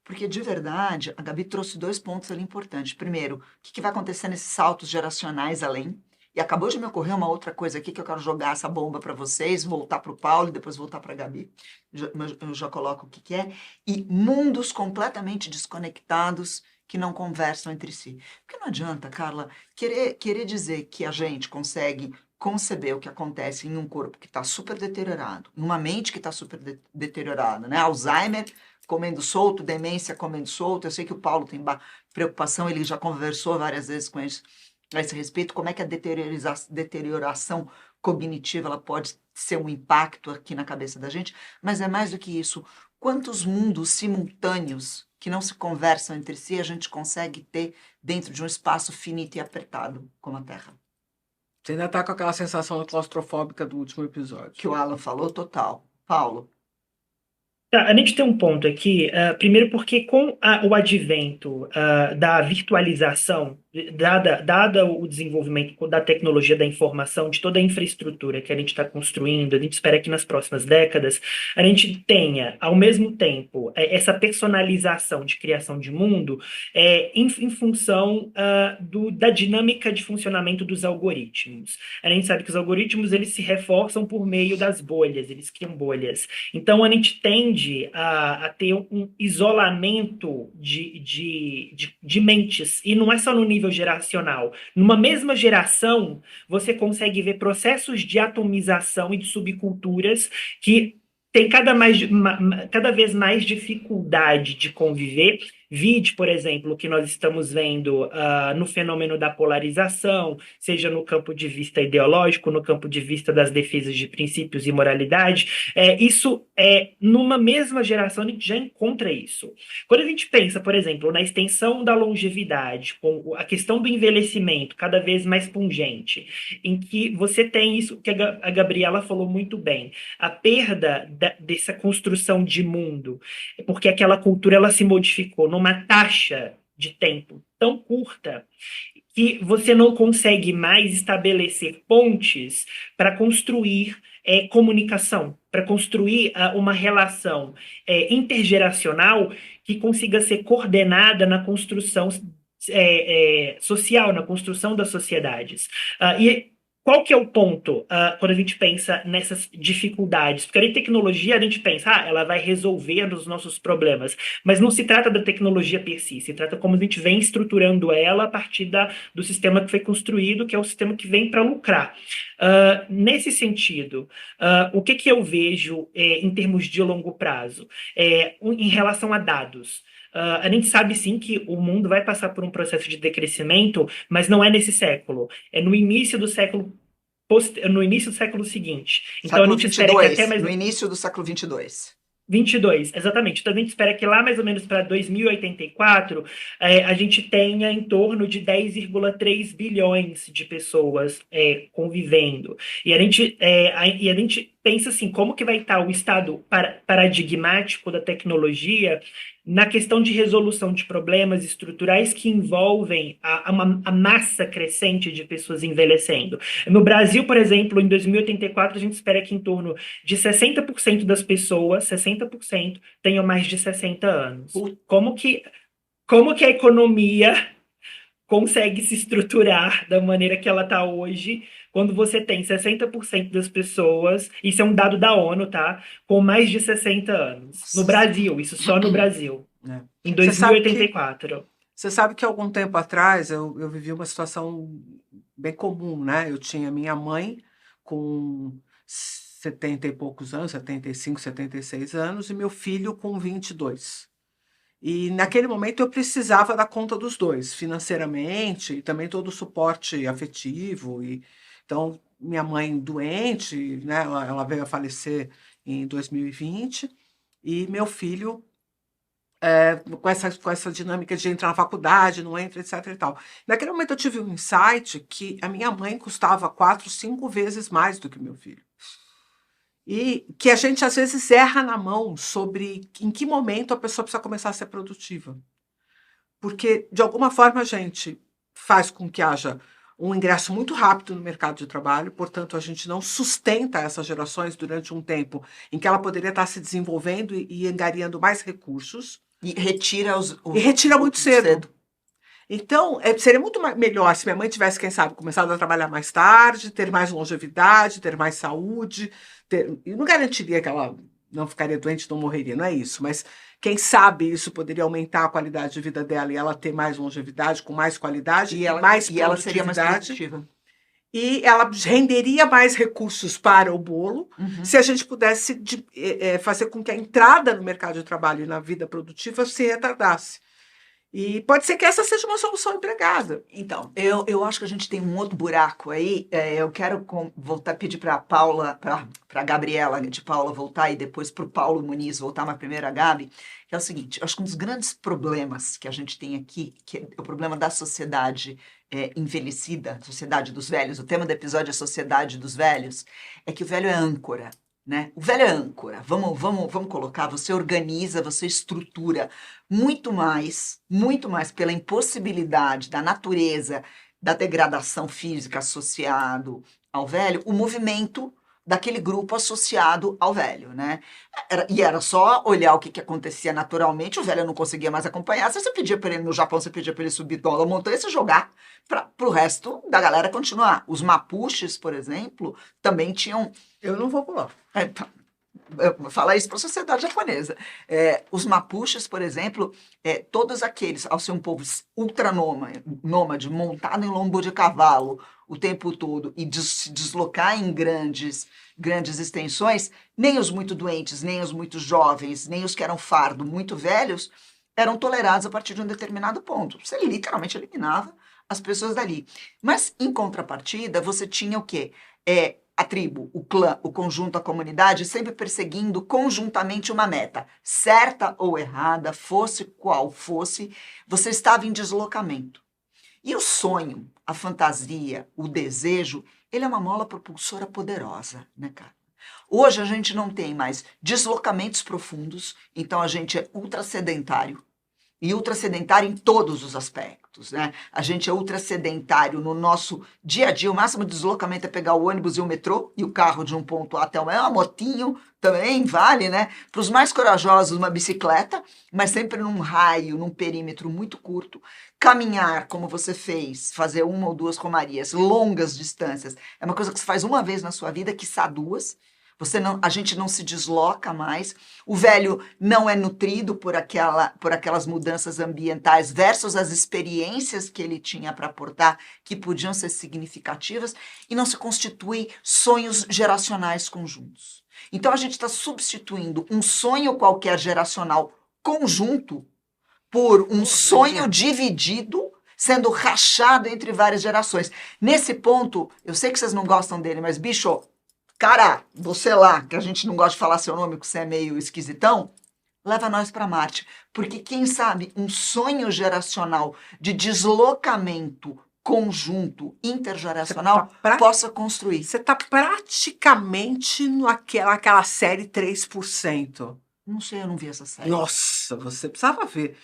Porque, de verdade, a Gabi trouxe 2 pontos ali importantes. Primeiro, o que vai acontecer nesses saltos geracionais além? E acabou de me ocorrer uma outra coisa aqui que eu quero jogar essa bomba para vocês, voltar para o Paulo e depois voltar para a Gabi. Eu já coloco o que é. E mundos completamente desconectados que não conversam entre si. Porque não adianta, Carla, querer dizer que a gente consegue conceber o que acontece em um corpo que está super deteriorado, numa mente que está super deteriorada, né? Alzheimer comendo solto, demência comendo solto. Eu sei que o Paulo tem preocupação, ele já conversou várias vezes com eles a esse respeito, como é que a deterioração cognitiva ela pode ser um impacto aqui na cabeça da gente, mas é mais do que isso. Quantos mundos simultâneos que não se conversam entre si a gente consegue ter dentro de um espaço finito e apertado como a Terra? Você ainda está com aquela sensação claustrofóbica do último episódio. Que o Alan falou, total. Paulo. Tá, a gente tem um ponto aqui, primeiro porque com o advento da virtualização, dada o desenvolvimento da tecnologia da informação, de toda a infraestrutura que a gente está construindo, a gente espera que nas próximas décadas a gente tenha, ao mesmo tempo, essa personalização de criação de mundo em função da dinâmica de funcionamento dos algoritmos. A gente sabe que os algoritmos eles se reforçam por meio das bolhas, eles criam bolhas. Então a gente tende a ter um isolamento de mentes, e não é só no nível geracional. Numa mesma geração, você consegue ver processos de atomização e de subculturas que têm cada vez mais dificuldade de conviver. Vide, por exemplo, o que nós estamos vendo no fenômeno da polarização, seja no campo de vista ideológico, no campo de vista das defesas de princípios e moralidade. Isso numa mesma geração a gente já encontra isso. Quando a gente pensa, por exemplo, na extensão da longevidade, com a questão do envelhecimento cada vez mais pungente, em que você tem isso que a Gabriela falou muito bem, a perda dessa construção de mundo, porque aquela cultura ela se modificou numa taxa de tempo tão curta que você não consegue mais estabelecer pontes para construir comunicação, para construir uma relação intergeracional que consiga ser coordenada na construção social, na construção das sociedades. E qual que é o ponto quando a gente pensa nessas dificuldades? Porque a tecnologia, a gente pensa, ela vai resolver os nossos problemas, mas não se trata da tecnologia per si, se trata como a gente vem estruturando ela a partir do sistema que foi construído, que é o sistema que vem para lucrar. Nesse sentido, o que eu vejo em termos de longo prazo? Em relação a dados. A gente sabe sim que o mundo vai passar por um processo de decrescimento, mas não é nesse século. É no início do século seguinte. Então a gente espera que até mais no início do século 22. 22, exatamente. Então a gente espera que lá mais ou menos para 2084 a gente tenha em torno de 10,3 bilhões de pessoas convivendo. E a gente pensa assim, como que vai estar o estado paradigmático da tecnologia na questão de resolução de problemas estruturais que envolvem a massa crescente de pessoas envelhecendo. No Brasil, por exemplo, em 2084, a gente espera que em torno de 60% das pessoas, 60%, tenham mais de 60 anos. Como que a economia consegue se estruturar da maneira que ela está hoje, quando você tem 60% das pessoas, isso é um dado da ONU, tá? Com mais de 60 anos. No Brasil, isso só no Brasil. Em 2084. Você sabe que algum tempo atrás eu vivi uma situação bem comum, né? Eu tinha minha mãe com 70 e poucos anos, 75, 76 anos, e meu filho com 22. E naquele momento eu precisava dar conta dos dois, financeiramente, e também todo o suporte afetivo. Então, minha mãe doente, né? Ela veio a falecer em 2020, e meu filho com essa dinâmica de entrar na faculdade, não entra, etc e tal. Naquele momento eu tive um insight que a minha mãe custava 4, 5 vezes mais do que meu filho. E que a gente às vezes erra na mão sobre em que momento a pessoa precisa começar a ser produtiva. Porque, de alguma forma, a gente faz com que haja um ingresso muito rápido no mercado de trabalho, portanto, a gente não sustenta essas gerações durante um tempo em que ela poderia estar se desenvolvendo e angariando mais recursos. E retira E retira muito cedo. Então, seria muito melhor se minha mãe tivesse, quem sabe, começado a trabalhar mais tarde, ter mais longevidade, ter mais saúde. E não garantiria que ela não ficaria doente, não morreria, não é isso. Mas, quem sabe, isso poderia aumentar a qualidade de vida dela e ela ter mais longevidade, com mais qualidade e mais produtividade. E ela seria mais produtiva. E ela renderia mais recursos para o bolo, se a gente pudesse fazer com que a entrada no mercado de trabalho e na vida produtiva se retardasse. E pode ser que essa seja uma solução empregada. Então, eu acho que a gente tem um outro buraco aí. Eu quero voltar, pedir para a Paula, para a Gabriela de Paula voltar e depois para o Paulo Muniz voltar, mas primeiro a Gabi, que é o seguinte, eu acho que um dos grandes problemas que a gente tem aqui, que é o problema da sociedade envelhecida, sociedade dos velhos, o tema do episódio é Sociedade dos Velhos, é que o velho é âncora. Né? O velho é âncora, vamos colocar, você organiza, você estrutura muito mais pela impossibilidade da natureza, da degradação física associado ao velho, o movimento daquele grupo associado ao velho, né? Era só olhar o que acontecia naturalmente, o velho não conseguia mais acompanhar, se você pedia para ele, no Japão, você pedia para ele subir da montanha, você jogar para o resto da galera continuar. Os mapuches, por exemplo, também tinham... Eu não vou pular. Falar isso para a sociedade japonesa. Os mapuches, por exemplo, todos aqueles, ao ser um povo ultranômade, montado em lombo de cavalo o tempo todo e se deslocar em grandes extensões, nem os muito doentes, nem os muito jovens, nem os que eram fardo, muito velhos, eram tolerados a partir de um determinado ponto. Você literalmente eliminava as pessoas dali. Mas, em contrapartida, você tinha o quê? A tribo, o clã, o conjunto, a comunidade, sempre perseguindo conjuntamente uma meta. Certa ou errada, fosse qual fosse, você estava em deslocamento. E o sonho, a fantasia, o desejo, ele é uma mola propulsora poderosa, né, cara? Hoje a gente não tem mais deslocamentos profundos, então a gente é ultrasedentário. E ultrasedentário em todos os aspectos, né? A gente é ultrasedentário no nosso dia a dia. O máximo de deslocamento é pegar o ônibus e o metrô e o carro de um ponto A até o uma motinho também vale, né? Para os mais corajosos, uma bicicleta, mas sempre num raio, num perímetro muito curto. Caminhar, como você fez, fazer 1 ou 2 romarias, longas distâncias, é uma coisa que você faz uma vez na sua vida, quiçá 2. A gente não se desloca mais, o velho não é nutrido por aquelas mudanças ambientais versus as experiências que ele tinha para aportar, que podiam ser significativas, e não se constituem sonhos geracionais conjuntos. Então a gente está substituindo um sonho qualquer geracional conjunto por um sonho dividido, sendo rachado entre várias gerações. Nesse ponto, eu sei que vocês não gostam dele, mas, bicho... Cara, você lá, que a gente não gosta de falar seu nome, porque você é meio esquisitão, leva nós para Marte. Porque, quem sabe, um sonho geracional de deslocamento conjunto, intergeracional, possa construir. Você está praticamente naquela série 3%. Não sei, eu não vi essa série. Nossa, você precisava ver.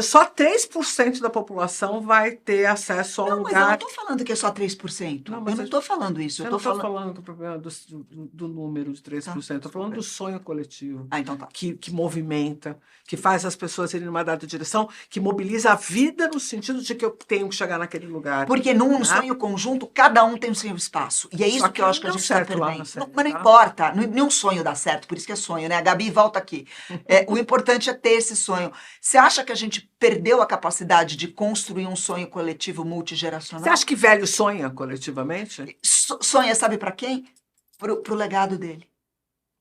Só 3% da população vai ter acesso a um lugar... Mas eu não estou falando que é só 3%. Eu não estou falando isso. Eu não estou falando do problema do número de 3%. Estou falando do sonho coletivo. Então tá. Que movimenta, que faz as pessoas irem numa dada direção, que mobiliza a vida no sentido de que eu tenho que chegar naquele lugar. Porque num sonho conjunto, cada um tem o seu espaço. E é isso que eu acho que a gente está perdendo. Mas não importa. Nenhum sonho dá certo, por isso que é sonho, né? A Gabi, volta aqui. O importante é ter esse sonho. Você acha que a gente gente perdeu a capacidade de construir um sonho coletivo multigeracional? Você acha que velho sonha coletivamente? Sonha, sabe para quem? Pro legado dele.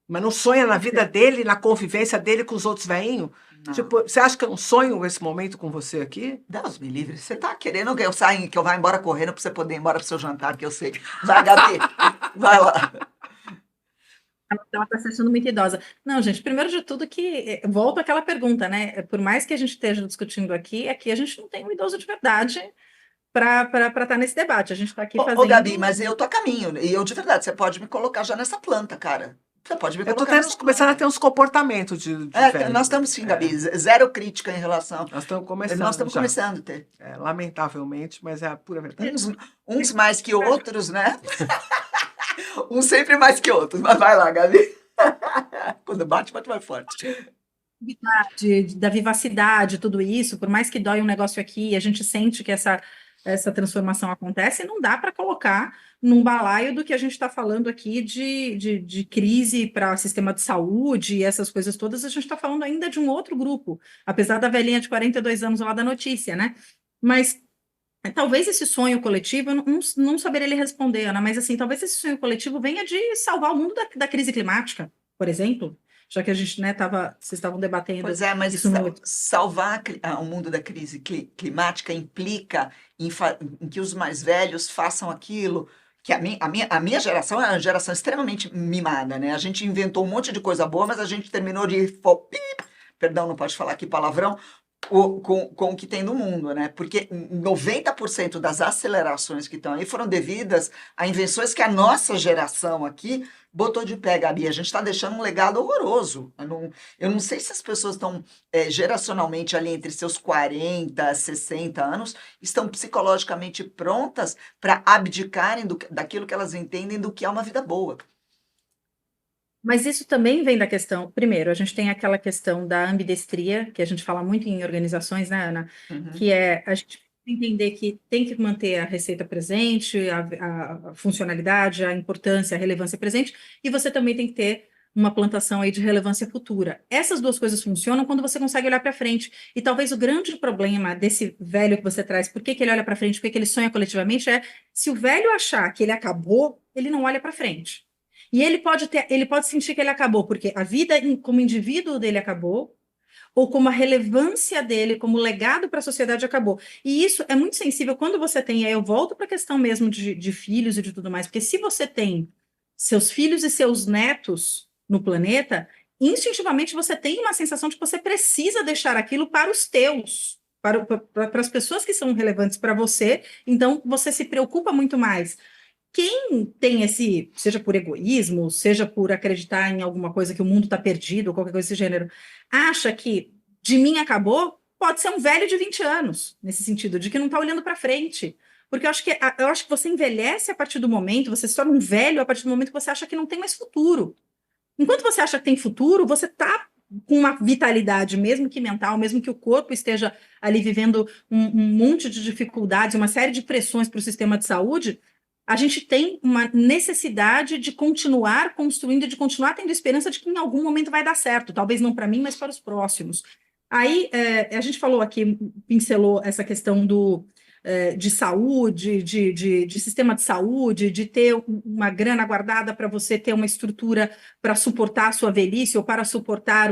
Mas não sonha na vida dele, na convivência dele com os outros velhinhos? Não. Tipo, você acha que eu não sonho esse momento com você aqui? Deus me livre. Você tá querendo que eu saia, que eu vá embora correndo para você poder ir embora pro seu jantar, que eu sei. Vai, Gabi. Vai lá. Ela está se achando muito idosa. Não, gente, primeiro de tudo que volto àquela pergunta, né? Por mais que a gente esteja discutindo aqui a gente não tem um idoso de verdade para estar nesse debate. A gente está aqui fazendo. Ô, Gabi, mas eu tô a caminho. E eu, de verdade, você pode me colocar já nessa planta, cara. Você pode me Eu tô colocar começando a ter uns comportamentos de velho. nós estamos sim, Gabi. Zero crítica em relação. Nós estamos começando. Nós estamos já. começando a ter. Lamentavelmente, mas é a pura verdade. Uns mais que outros, né? Uns sempre mais que outros. Mas vai lá, Gabi. Quando bate mais forte. Da vivacidade, tudo isso, por mais que dói um negócio aqui, a gente sente que essa transformação acontece, não dá para colocar num balaio do que a gente está falando aqui de crise para o sistema de saúde e essas coisas todas, a gente está falando ainda de um outro grupo, apesar da velhinha de 42 anos lá da notícia, né? Mas talvez esse sonho coletivo, eu não saberia lhe responder, Ana, mas assim, talvez esse sonho coletivo venha de salvar o mundo da crise climática, por exemplo, já que a gente, né, vocês estavam debatendo. Pois é, mas isso salvar o mundo da crise climática implica em que os mais velhos façam aquilo que a minha geração é uma geração extremamente mimada, né? A gente inventou um monte de coisa boa, mas a gente terminou perdão, não pode falar aqui palavrão, com o que tem no mundo, né? Porque 90% das acelerações que estão aí foram devidas a invenções que a nossa geração aqui botou de pé, Gabi. A gente está deixando um legado horroroso. Eu não sei se as pessoas estão geracionalmente ali entre seus 40, 60 anos, estão psicologicamente prontas para abdicarem daquilo que elas entendem do que é uma vida boa. Mas isso também vem da questão, primeiro, a gente tem aquela questão da ambidestria, que a gente fala muito em organizações, né, Ana? Uhum. Que é a gente entender que tem que manter a receita presente, a funcionalidade, a importância, a relevância presente, e você também tem que ter uma plantação aí de relevância futura. Essas duas coisas funcionam quando você consegue olhar para frente. E talvez o grande problema desse velho que você traz, por que ele olha para frente, por que ele sonha coletivamente, é se o velho achar que ele acabou, ele não olha para frente. E ele pode sentir que ele acabou, porque a vida como indivíduo dele acabou, ou como a relevância dele, como legado para a sociedade acabou. E isso é muito sensível quando você tem, aí eu volto para a questão mesmo de filhos e de tudo mais, porque se você tem seus filhos e seus netos no planeta, instintivamente você tem uma sensação de que você precisa deixar aquilo para os teus, para as pessoas que são relevantes para você, então você se preocupa muito mais. Quem tem seja por egoísmo, seja por acreditar em alguma coisa que o mundo está perdido, ou qualquer coisa desse gênero, acha que de mim acabou, pode ser um velho de 20 anos, nesse sentido, de que não está olhando para frente. Porque eu acho que você envelhece a partir do momento, você se torna um velho a partir do momento que você acha que não tem mais futuro. Enquanto você acha que tem futuro, você está com uma vitalidade, mesmo que mental, mesmo que o corpo esteja ali vivendo um monte de dificuldades, uma série de pressões para o sistema de saúde, a gente tem uma necessidade de continuar construindo, de continuar tendo esperança de que em algum momento vai dar certo, talvez não para mim, mas para os próximos. Aí, a gente falou aqui, pincelou essa questão de saúde, de sistema de saúde, de ter uma grana guardada para você ter uma estrutura para suportar a sua velhice ou para suportar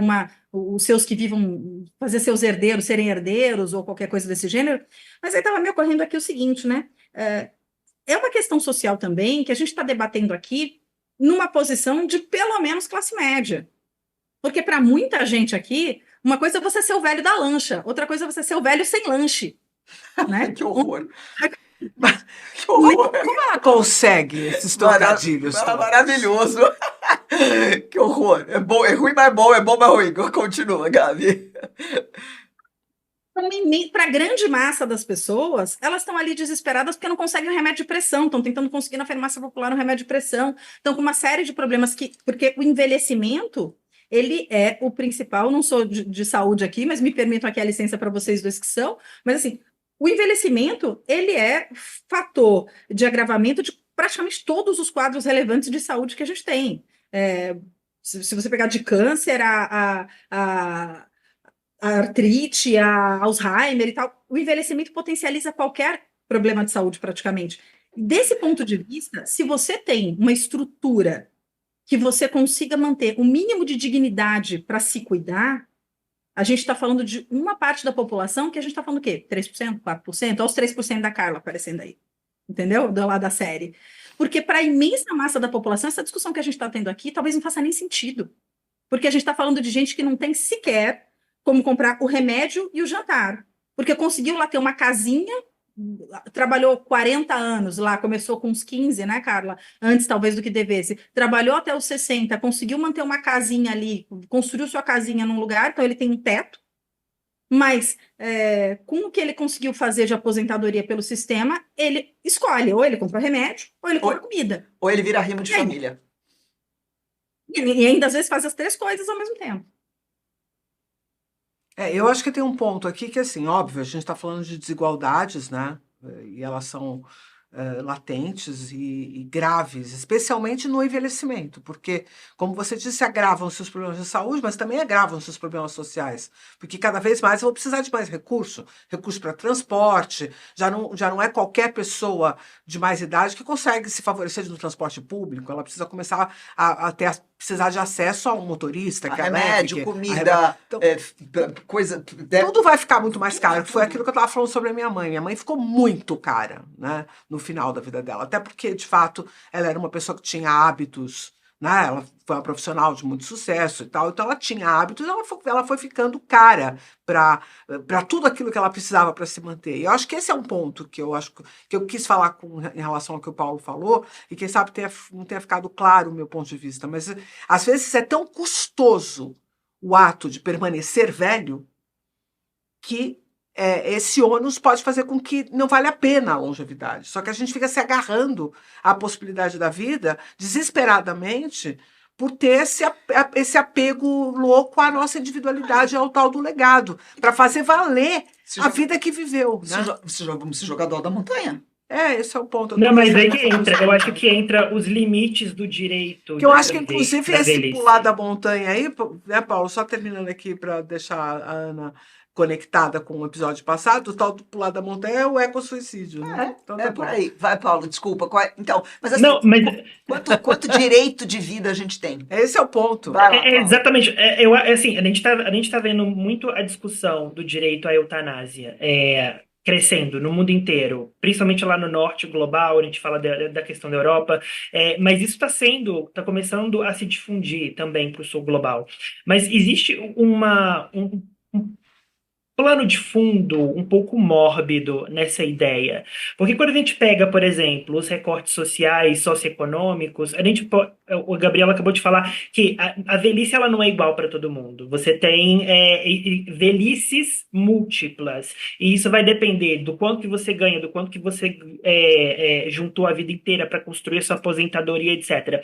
os seus que vivam, fazer seus herdeiros serem herdeiros ou qualquer coisa desse gênero. Mas aí estava me ocorrendo aqui o seguinte, né? É uma questão social também que a gente está debatendo aqui numa posição de pelo menos classe média. Porque para muita gente aqui, uma coisa é você ser o velho da lancha, outra coisa é você ser o velho sem lanche. Né? Que horror! Que horror! Como ela consegue esses trocadilhos? Maravilhoso! Que horror! É bom, é ruim, mas é bom mas ruim. Continua, Gabi. Para a grande massa das pessoas, elas estão ali desesperadas porque não conseguem um remédio de pressão, estão tentando conseguir na farmácia popular um remédio de pressão, estão com uma série de problemas porque o envelhecimento, ele é o principal, não sou de saúde aqui, mas me permito aqui a licença para vocês dois que são, mas assim, o envelhecimento, ele é fator de agravamento de praticamente todos os quadros relevantes de saúde que a gente tem. Se você pegar de câncer, a artrite, a Alzheimer e tal. O envelhecimento potencializa qualquer problema de saúde, praticamente. Desse ponto de vista, se você tem uma estrutura que você consiga manter o mínimo de dignidade para se cuidar, a gente está falando de uma parte da população que a gente está falando o quê? 3%, 4%? Olha os 3% da Carla aparecendo aí. Entendeu? Do lado da série. Porque para a imensa massa da população, essa discussão que a gente está tendo aqui talvez não faça nem sentido. Porque a gente está falando de gente que não tem sequer como comprar o remédio e o jantar. Porque conseguiu lá ter uma casinha, trabalhou 40 anos lá, começou com uns 15, né, Carla? Antes, talvez, do que devesse. Trabalhou até os 60, conseguiu manter uma casinha ali, construiu sua casinha num lugar, então ele tem um teto. Mas, com o que ele conseguiu fazer de aposentadoria pelo sistema, ele escolhe, ou ele compra remédio, ou ele compra comida. Ou ele vira rimo de família. E ainda, às vezes, faz as três coisas ao mesmo tempo. Eu acho que tem um ponto aqui que, assim, óbvio, a gente está falando de desigualdades, né? E elas são latentes e graves, especialmente no envelhecimento, porque, como você disse, agravam seus problemas de saúde, mas também agravam seus problemas sociais, porque cada vez mais eu vou precisar de mais recurso para transporte, já não é qualquer pessoa de mais idade que consegue se favorecer no transporte público, ela precisa começar precisar de acesso a um motorista, que remédio, comida, então, coisa... Tudo vai ficar muito mais caro. Foi aquilo que eu estava falando sobre a minha mãe. Minha mãe ficou muito cara, né, no final da vida dela. Até porque, de fato, ela era uma pessoa que tinha hábitos, né? Ela foi uma profissional de muito sucesso e tal. Então, ela tinha hábitos, ela foi ficando cara para tudo aquilo que ela precisava para se manter. E eu acho que esse é um ponto que eu acho que eu quis falar em relação ao que o Paulo falou, e quem sabe não tenha ficado claro o meu ponto de vista. Mas, às vezes, é tão custoso o ato de permanecer velho que esse ônus pode fazer com que não vale a pena a longevidade. Só que a gente fica se agarrando à possibilidade da vida desesperadamente por ter esse apego louco à nossa individualidade, ao tal do legado, para fazer valer a vida que viveu. Vamos se jogar do alto da montanha. Esse é o ponto. Não, mas aí que entra, eu acho que entra os limites do direito. Que eu acho que, inclusive, esse pular da montanha aí, né, Paulo, só terminando aqui para deixar a Ana conectada com o episódio passado, o tal do pular da montanha é o ecossuicídio, né? Então, por aí. Vai, Paulo, desculpa. Então, mas assim, quanto direito de vida a gente tem? Esse é o ponto. Exatamente. Assim, a gente tá vendo muito a discussão do direito à eutanásia crescendo no mundo inteiro, principalmente lá no norte global, a gente fala da questão da Europa, mas isso está começando a se difundir também para o sul global. Mas existe um plano de fundo um pouco mórbido nessa ideia. Porque quando a gente pega, por exemplo, os recortes sociais, socioeconômicos, o Gabriel acabou de falar que a velhice ela não é igual para todo mundo. Você tem velhices múltiplas. E isso vai depender do quanto que você ganha, do quanto que você juntou a vida inteira para construir a sua aposentadoria, etc.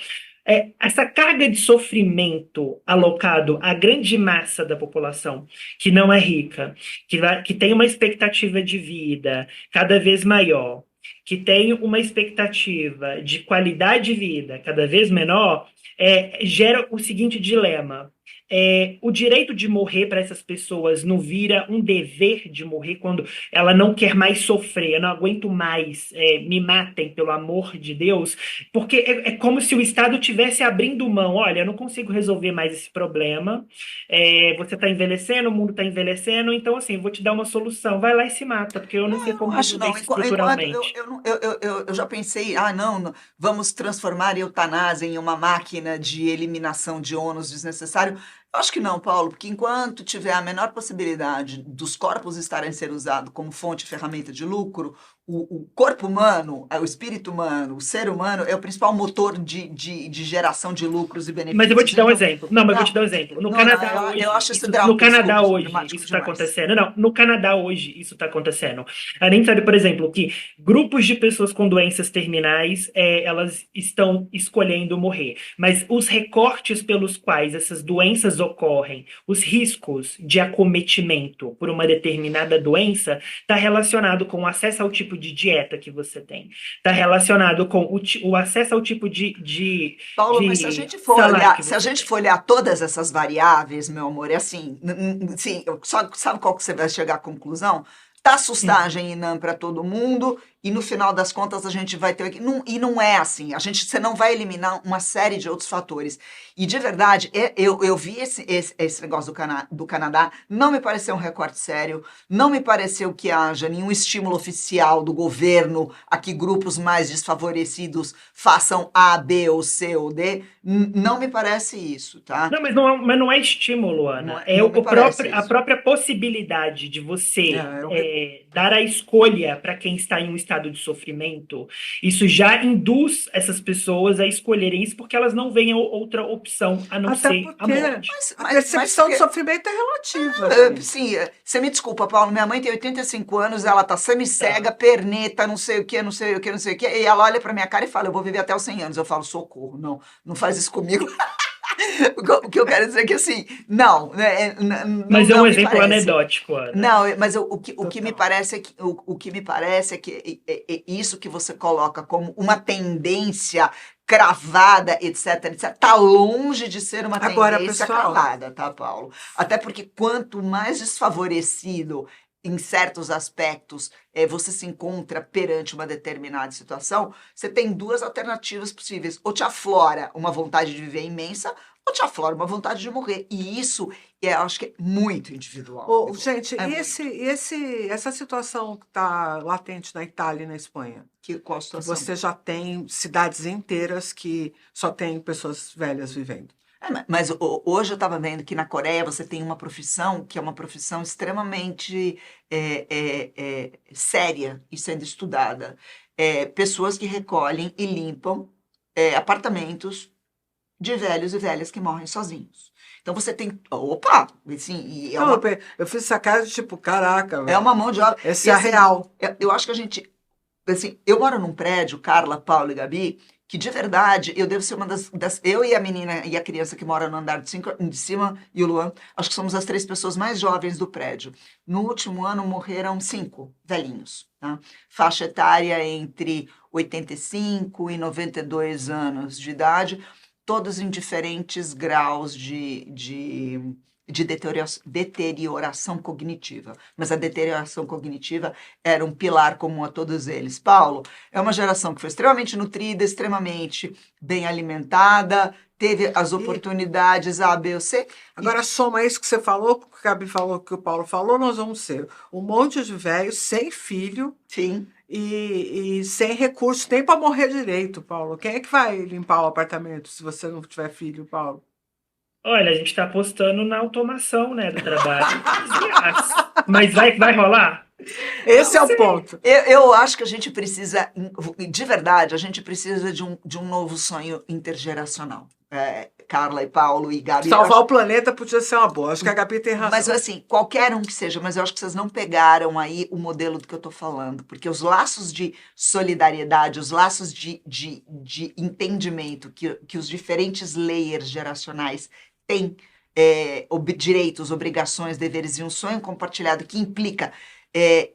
Essa carga de sofrimento alocado à grande massa da população que não é rica, que tem uma expectativa de vida cada vez maior, que tem uma expectativa de qualidade de vida cada vez menor, gera o seguinte dilema. O direito de morrer para essas pessoas não vira um dever de morrer quando ela não quer mais sofrer, eu não aguento mais, me matem, pelo amor de Deus, porque é como se o Estado estivesse abrindo mão, olha, eu não consigo resolver mais esse problema, você está envelhecendo, o mundo está envelhecendo, então assim, vou te dar uma solução, vai lá e se mata, porque eu não sei como resolver isso estruturalmente. Eu já pensei, não, vamos transformar a eutanásia em uma máquina de eliminação de ônus desnecessário. Eu acho que não, Paulo, porque enquanto tiver a menor possibilidade dos corpos estarem sendo usados como fonte e ferramenta de lucro, o corpo humano, o espírito humano, o ser humano é o principal motor de geração de lucros e benefícios. Mas eu vou te dar um exemplo. Eu vou te dar um exemplo. No Canadá hoje, eu acho isso no Canadá hoje isso está acontecendo. Não, no Canadá hoje isso está acontecendo. A gente sabe, por exemplo, que grupos de pessoas com doenças terminais, elas estão escolhendo morrer. Mas os recortes pelos quais essas doenças ocorrem, os riscos de acometimento por uma determinada doença, está relacionado com o acesso ao tipo tipo de dieta que você tem. Está relacionado com o acesso ao tipo de Paulo, mas se a de gente for salário olhar, que se a você gente tem. for olhar todas essas variáveis, meu amor, é assim, sim, sabe qual que você vai chegar à conclusão? Tá Hum. sustagem INAM para todo mundo e no final das contas a gente vai ter e não é assim. Você não vai eliminar uma série de outros fatores. E de verdade, eu vi esse negócio do Canadá, não me pareceu um recorte sério, não me pareceu que haja nenhum estímulo oficial do governo a que grupos mais desfavorecidos façam A, B ou C ou D. Não me parece isso, tá? Não, mas não é estímulo, Ana. É Não me parece a isso. própria possibilidade de você É, dar a escolha para quem está em um estado de sofrimento. Isso já induz essas pessoas a escolherem isso porque elas não veem outra opção a não até ser a porque morte. a percepção de Porque sofrimento é relativa, gente. sim, você me desculpa, Paulo, minha mãe tem 85 anos, ela tá semicega, Tá. perneta, não sei o que, não sei o que, não sei o que, e ela olha pra minha cara e fala, eu vou viver até os 100 anos. Eu falo, socorro, não, não faz isso comigo. O que eu quero dizer é que assim, não, né, Mas é um não me exemplo parece. anedótico, Ana. Não, mas o que me Total. parece é que, o que me parece é que isso que você coloca como uma tendência cravada, etc, etc, tá longe de ser uma Agora, tendência pessoal, cravada, tá, Paulo? Até porque quanto mais desfavorecido em certos aspectos você se encontra perante uma determinada situação, você tem duas alternativas possíveis. Ou te aflora uma vontade de viver imensa, ou te aflora uma vontade de morrer. E isso, eu acho que é muito individual. gente, É e muito. essa situação que está latente na Itália e na Espanha? Qual a Que situação? você já tem cidades inteiras que só tem pessoas velhas vivendo. Mas hoje eu estava vendo que na Coreia você tem uma profissão que é uma profissão extremamente séria e sendo estudada. Pessoas que recolhem e limpam apartamentos de velhos e velhas que morrem sozinhos. Então você tem. Opa! Assim, e Não, eu fiz essa cara de tipo, caraca, é uma mão de obra. essa E é a assim, real. eu acho que a gente. Assim, eu moro num prédio, Carla, Paulo e Gabi, que de verdade eu devo ser uma eu e a menina e a criança que mora no andar de cima e o Luan, acho que somos as 3 pessoas mais jovens do prédio. No último ano morreram 5 velhinhos, tá? Faixa etária entre 85 e 92 anos de idade, todos em diferentes graus de deterioração cognitiva. Mas a deterioração cognitiva era um pilar comum a todos eles. Paulo, é uma geração que foi extremamente nutrida, extremamente bem alimentada, teve as oportunidades A, B ou C. Agora soma isso que você falou, que o Gabi falou, que o Paulo falou, nós vamos ser um monte de velhos sem filho Sim. e sem recurso nem para morrer direito, Paulo. Quem é que vai limpar o apartamento se você não tiver filho, Paulo? Olha, a gente está apostando na automação, né, do trabalho. Mas vai rolar? Esse é Não o sei. ponto. Eu acho que a gente precisa, de verdade, a gente precisa de um novo sonho intergeracional. Carla e Paulo e Gabi. Salvar o planeta podia ser uma boa. Acho que a Gabi tem razão. Mas assim, qualquer um que seja, mas eu acho que vocês não pegaram aí o modelo do que eu estou falando, porque os laços de solidariedade, os laços de entendimento que os diferentes layers geracionais têm, direitos, obrigações, deveres e um sonho compartilhado que implica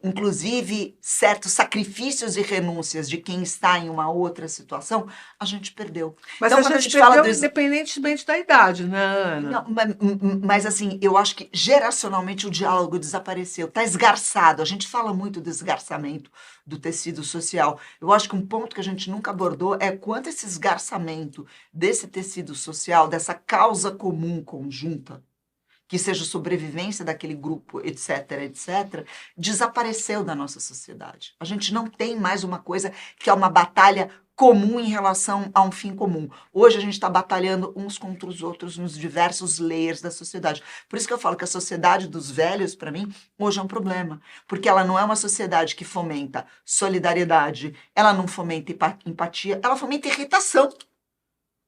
inclusive certos sacrifícios e renúncias de quem está em uma outra situação, a gente perdeu. Mas Então, a quando gente fala perdeu dos. independentemente da idade, né, Ana? Não, mas assim, eu acho que geracionalmente o diálogo desapareceu, está esgarçado. A gente fala muito do esgarçamento do tecido social. Eu acho que um ponto que a gente nunca abordou é quanto esse esgarçamento desse tecido social, dessa causa comum conjunta, que seja a sobrevivência daquele grupo, etc., etc., desapareceu da nossa sociedade. A gente não tem mais uma coisa que é uma batalha comum em relação a um fim comum. Hoje a gente está batalhando uns contra os outros nos diversos layers da sociedade. Por isso que eu falo que a sociedade dos velhos, para mim, hoje é um problema. Porque ela não é uma sociedade que fomenta solidariedade, ela não fomenta empatia, ela fomenta irritação.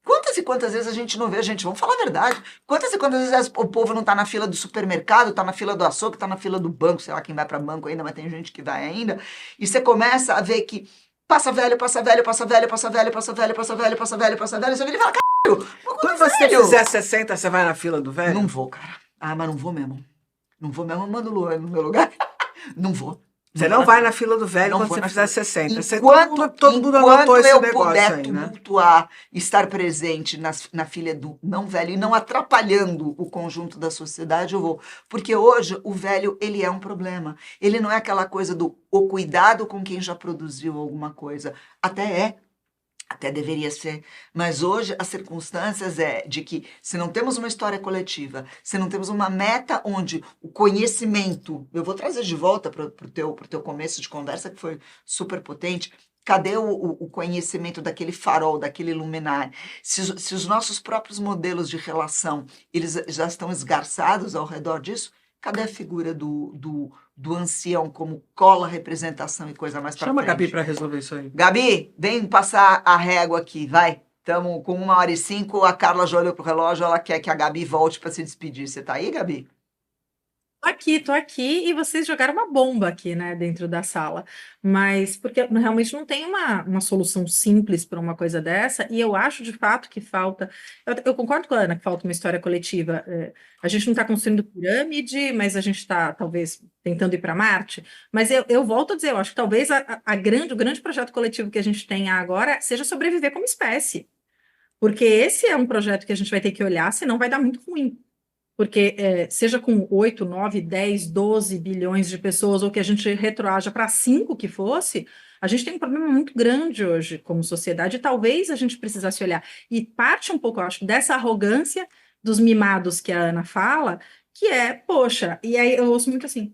Quantas e quantas vezes a gente não vê, gente, vamos falar a verdade, quantas e quantas vezes o povo não está na fila do supermercado, está na fila do açougue, está na fila do banco, sei lá quem vai para banco ainda, mas tem gente que vai ainda, e você começa a ver que passa velho, passa velho, passa velho, passa velho, passa velho, passa velho, passa velho, passa velho, você vira e fala, caralho, Quando você fizer 60, você vai na fila do velho? Não vou, cara. Ah, mas não vou mesmo. Não vou mesmo, manda o Luan no meu lugar. Não vou. Você não vai na fila do velho Não quando vou você na fizer fila. 60. Enquanto, Todo mundo enquanto anotou esse eu negócio puder aí, né? tumultuar, estar presente na fila do não velho e não atrapalhando o conjunto da sociedade, eu vou. Porque hoje o velho, ele é um problema. Ele não é aquela coisa do o cuidado com quem já produziu alguma coisa. Até deveria ser, mas hoje as circunstâncias é de que se não temos uma história coletiva, se não temos uma meta onde o conhecimento, eu vou trazer de volta para pro teu começo de conversa que foi super potente, cadê o conhecimento daquele farol, daquele luminar? Se os nossos próprios modelos de relação, eles já estão esgarçados ao redor disso, cadê a figura do ancião como cola, representação e coisa mais para Chama a Gabi frente? para resolver isso aí. Gabi, vem passar a régua aqui, vai. Estamos com 1h05, a Carla já olhou pro relógio, ela quer que a Gabi volte para se despedir. Você tá aí, Gabi? Tô aqui e vocês jogaram uma bomba aqui, né, dentro da sala. Mas porque realmente não tem uma solução simples para uma coisa dessa, e eu acho de fato que falta. Eu concordo com a Ana que falta uma história coletiva. A gente não está construindo pirâmide, mas a gente está, talvez, tentando ir para Marte. Mas eu volto a dizer, eu acho que talvez o grande projeto coletivo que a gente tenha agora seja sobreviver como espécie. Porque esse é um projeto que a gente vai ter que olhar, senão vai dar muito ruim. Porque seja com 8, 9, 10, 12 bilhões de pessoas, ou que a gente retroaja para 5 que fosse, a gente tem um problema muito grande hoje como sociedade, e talvez a gente precisasse olhar. E parte um pouco, eu acho, dessa arrogância dos mimados que a Ana fala, que é, poxa, e aí eu ouço muito assim,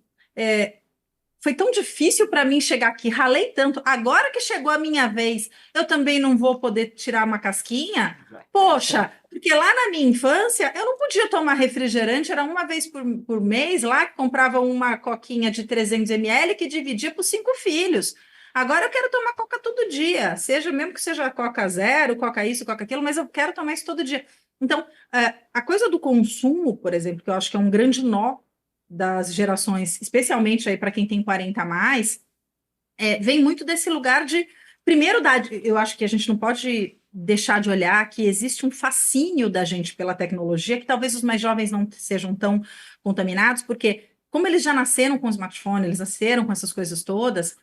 foi tão difícil para mim chegar aqui, ralei tanto, agora que chegou a minha vez, eu também não vou poder tirar uma casquinha? Poxa, porque lá na minha infância eu não podia tomar refrigerante, era uma vez por mês lá que comprava uma coquinha de 300 ml que dividia por 5 filhos. Agora eu quero tomar coca todo dia, seja mesmo que seja coca zero, coca isso, coca aquilo, mas eu quero tomar isso todo dia. Então, a coisa do consumo, por exemplo, que eu acho que é um grande nó das gerações, especialmente aí para quem tem 40 a mais, vem muito desse lugar de, primeiro, eu acho que a gente não pode deixar de olhar que existe um fascínio da gente pela tecnologia, que talvez os mais jovens não sejam tão contaminados, porque como eles já nasceram com o smartphone, eles nasceram com essas coisas todas,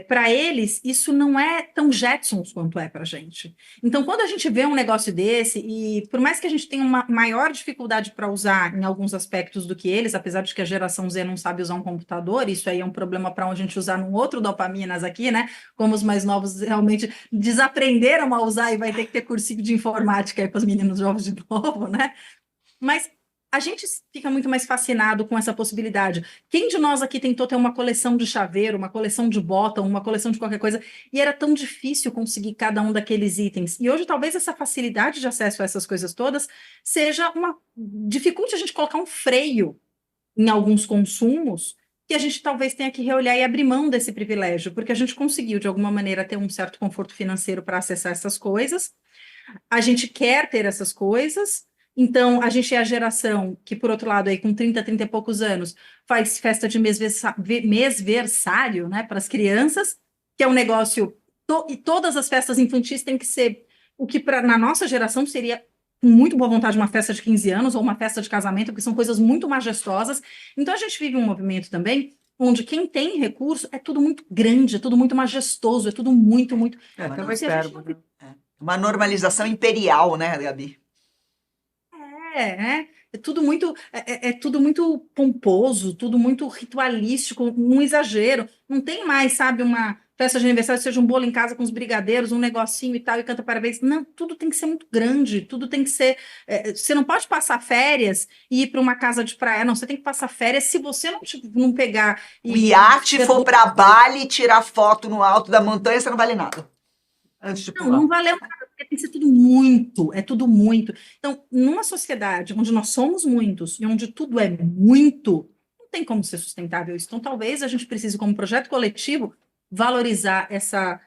para eles isso não é tão Jetsons quanto é para a gente. Então, quando a gente vê um negócio desse, e por mais que a gente tenha uma maior dificuldade para usar em alguns aspectos do que eles, apesar de que a geração Z não sabe usar um computador, isso aí é um problema para a gente usar num outro dopaminas aqui, né? Como os mais novos realmente desaprenderam a usar e vai ter que ter cursinho de informática aí para os meninos jovens de novo, né? Mas a gente fica muito mais fascinado com essa possibilidade. Quem de nós aqui tentou ter uma coleção de chaveiro, uma coleção de bottom, uma coleção de qualquer coisa, e era tão difícil conseguir cada um daqueles itens? E hoje talvez essa facilidade de acesso a essas coisas todas seja dificulte a gente colocar um freio em alguns consumos que a gente talvez tenha que reolhar e abrir mão desse privilégio, porque a gente conseguiu, de alguma maneira, ter um certo conforto financeiro para acessar essas coisas, a gente quer ter essas coisas, então a gente é a geração que, por outro lado, aí com 30 e poucos anos, faz festa de mêsversário, né, para as crianças, que é um negócio, e todas as festas infantis têm que ser o que na nossa geração seria com muito boa vontade uma festa de 15 anos ou uma festa de casamento, porque são coisas muito majestosas. Então a gente vive um movimento também onde quem tem recurso é tudo muito grande, é tudo muito majestoso, é tudo muito, muito. Tem Então, uma se a gente não Uma normalização imperial, né, Gabi? É tudo muito pomposo, tudo muito ritualístico, um exagero. Não tem mais, sabe, uma festa de aniversário, seja um bolo em casa com os brigadeiros, um negocinho e tal, e canta parabéns. Não, tudo tem que ser muito grande, tudo tem que ser. Você não pode passar férias e ir para uma casa de praia, não. Você tem que passar férias se você não pegar. O iate for para Bali e tirar foto no alto da montanha, você não vale nada. Antes de pular. Não valeu nada, porque tem que ser tudo muito, é tudo muito. Então, numa sociedade onde nós somos muitos e onde tudo é muito, não tem como ser sustentável isso. Então, talvez a gente precise, como projeto coletivo, valorizar essa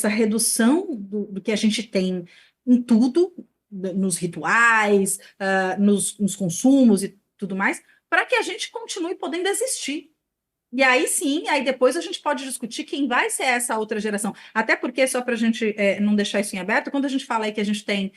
redução do que a gente tem em tudo, nos rituais, nos consumos e tudo mais, para que a gente continue podendo existir. E aí sim, aí depois a gente pode discutir quem vai ser essa outra geração. Até porque, só para a gente não deixar isso em aberto, quando a gente fala aí que a gente tem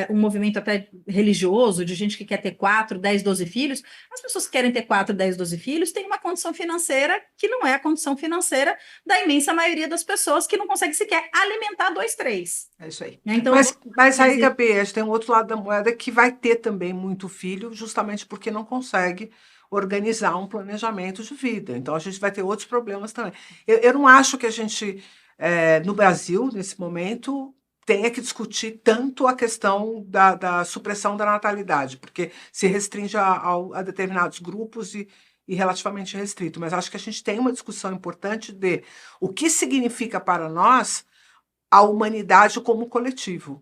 um movimento até religioso, de gente que quer ter 4, 10, 12 filhos, as pessoas que querem ter 4, 10, 12 filhos têm uma condição financeira que não é a condição financeira da imensa maioria das pessoas que não consegue sequer alimentar 2, 3. É isso aí. Né? Então, Mas aí, Gabi, a gente tem um outro lado da moeda que vai ter também muito filho, justamente porque não consegue organizar um planejamento de vida. Então, a gente vai ter outros problemas também. Eu não acho que a gente, no Brasil, nesse momento, tenha que discutir tanto a questão da supressão da natalidade, porque se restringe a determinados grupos e relativamente restrito. Mas acho que a gente tem uma discussão importante de o que significa para nós a humanidade como coletivo,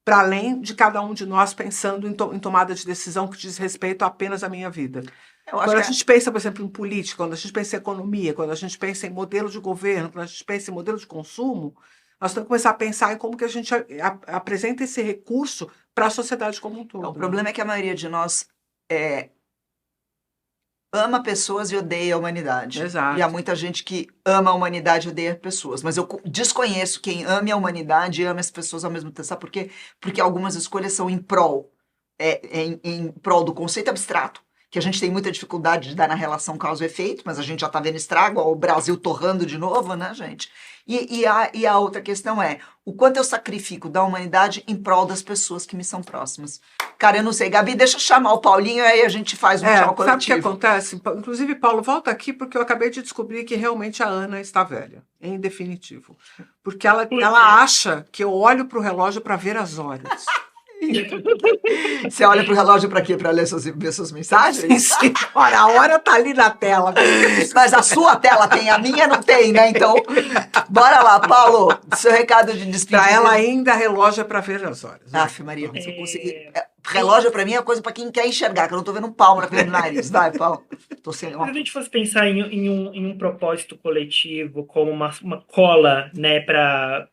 para além de cada um de nós pensando em tomada de decisão que diz respeito apenas à minha vida. Eu acho Quando a que gente pensa, por exemplo, em política, quando a gente pensa em economia, quando a gente pensa em modelo de governo, quando a gente pensa em modelo de consumo, nós temos que começar a pensar em como que a gente apresenta esse recurso para a sociedade como um todo. o problema é que a maioria de nós ama pessoas e odeia a humanidade. Exato. E há muita gente que ama a humanidade e odeia pessoas. Mas eu desconheço quem ame a humanidade e ama as pessoas ao mesmo tempo. Sabe por quê? Porque algumas escolhas são em prol, em prol do conceito abstrato, que a gente tem muita dificuldade de dar na relação causa e efeito, mas a gente já está vendo estrago, ó, o Brasil torrando de novo, né, gente? E a outra questão é o quanto eu sacrifico da humanidade em prol das pessoas que me são próximas. Cara, eu não sei. Gabi, deixa eu chamar o Paulinho e aí a gente faz um tchau Sabe o que coletivo. acontece? Inclusive, Paulo, volta aqui porque eu acabei de descobrir que realmente a Ana está velha, em definitivo. Porque ela acha que eu olho para o relógio para ver as horas. Você olha pro relógio pra quê? Pra ver suas mensagens? Sim, ora, a hora tá ali na tela. Mas a sua tela tem, a minha não tem, né? Então, bora lá, Paulo. Seu recado de despedida. Para ela ainda, relógio é para ver as horas. Aff, Maria, se eu conseguir... Relógio pra mim é coisa pra quem quer enxergar, que eu não tô vendo um palmo na frente do nariz. Vai, Paulo. Tô sem... Se a gente fosse pensar em um propósito coletivo, como uma cola, né, para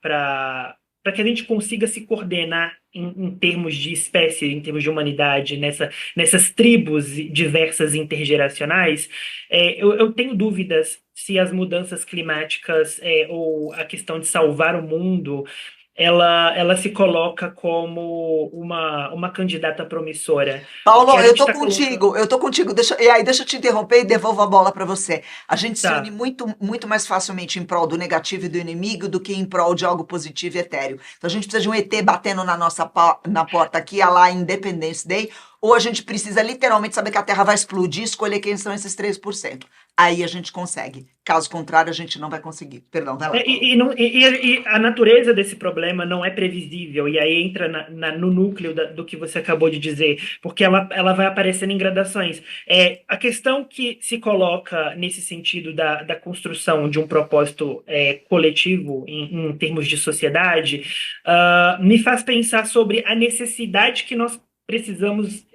que a gente consiga se coordenar em termos de espécie, em termos de humanidade, nessas tribos diversas intergeracionais, eu tenho dúvidas se as mudanças climáticas ou a questão de salvar o mundo ela se coloca como uma candidata promissora. Paulo, Porque a eu gente tô tá contigo, eu tô contigo. Deixa eu te interromper e devolvo a bola para você. A gente se Tá. une muito, muito mais facilmente em prol do negativo e do inimigo do que em prol de algo positivo e etéreo. Então a gente precisa de um ET batendo na porta aqui, a lá Independence Day, ou a gente precisa literalmente saber que a Terra vai explodir e escolher quem são esses 3%. Aí a gente consegue. Caso contrário, a gente não vai conseguir. Perdão, vai lá. E a natureza desse problema não é previsível, e aí entra no núcleo do que você acabou de dizer, porque ela vai aparecendo em gradações. A questão que se coloca nesse sentido da construção de um propósito coletivo, em termos de sociedade, me faz pensar sobre a necessidade que nós precisamos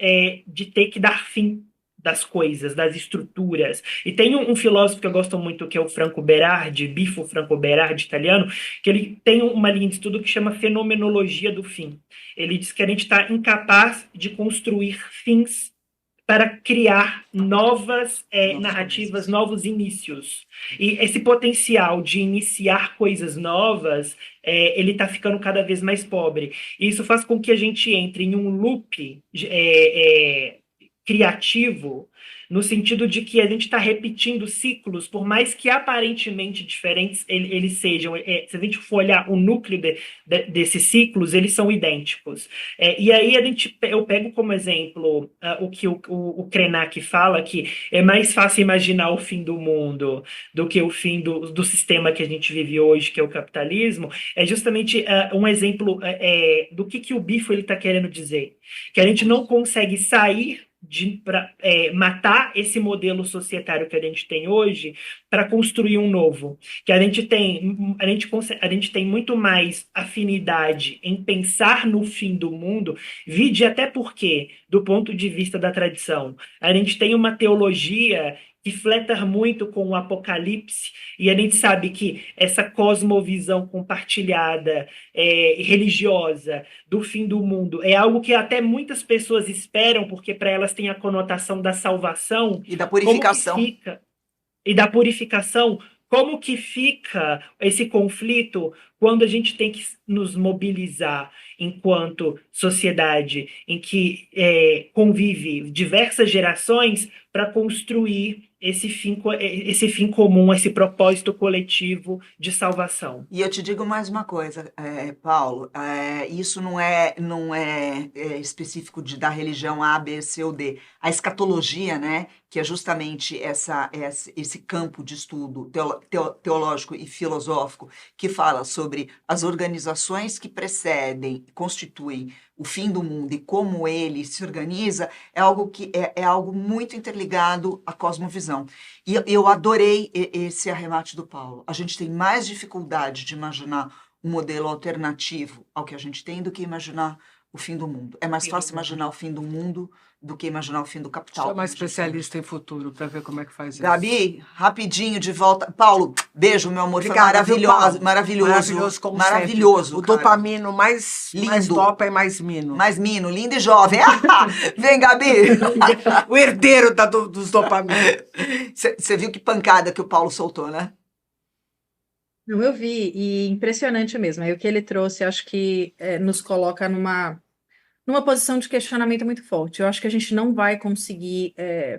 de ter que dar fim das coisas, das estruturas. E tem um filósofo que eu gosto muito, que é o Franco Berardi, Bifo Franco Berardi, italiano, que ele tem uma linha de estudo que chama fenomenologia do fim. Ele diz que a gente está incapaz de construir fins para criar novas narrativas, novos inícios. E esse potencial de iniciar coisas novas, ele está ficando cada vez mais pobre. E isso faz com que a gente entre em um loop criativo, no sentido de que a gente está repetindo ciclos, por mais que aparentemente diferentes eles sejam. Se a gente for olhar o núcleo desses ciclos, eles são idênticos. E aí eu pego como exemplo o que o Krenak fala, que é mais fácil imaginar o fim do mundo do que o fim do sistema que a gente vive hoje, que é o capitalismo. É justamente um exemplo do que o Bifo está querendo dizer. Que a gente não consegue sair para matar esse modelo societário que a gente tem hoje para construir um novo. Que a gente tem muito mais afinidade em pensar no fim do mundo, vide até porque, do ponto de vista da tradição, a gente tem uma teologia que flerta muito com o apocalipse, e a gente sabe que essa cosmovisão compartilhada, religiosa, do fim do mundo, é algo que até muitas pessoas esperam, porque para elas tem a conotação da salvação. E da purificação. Como que fica? e da purificação, como que fica esse conflito quando a gente tem que nos mobilizar enquanto sociedade em que convive diversas gerações para construir esse fim comum, esse propósito coletivo de salvação. E eu te digo mais uma coisa, Paulo, isso não é específico da religião A, B, C ou D. A escatologia, né, que é justamente esse campo de estudo teológico e filosófico que fala sobre as organizações que precedem, constituem o fim do mundo e como ele se organiza, é algo que é algo muito interligado à cosmovisão. E eu adorei esse arremate do Paulo. A gente tem mais dificuldade de imaginar um modelo alternativo ao que a gente tem do que imaginar o fim do mundo. É mais fácil imaginar o fim do mundo do que imaginar o fim do capital. Chama especialista em futuro para ver como é que faz isso. Gabi, rapidinho de volta. Paulo, beijo, meu amor. Obrigada, foi maravilhoso, maravilhoso. Maravilhoso, como maravilhoso. sempre. O cara. dopamino mais dopa é mais mino. Mais mino, lindo e jovem. Vem, Gabi. O herdeiro dos dopaminos. Você viu que pancada que o Paulo soltou, né? Não, eu vi, e impressionante mesmo. Aí o que ele trouxe, acho que nos coloca numa posição de questionamento muito forte. Eu acho que a gente não vai conseguir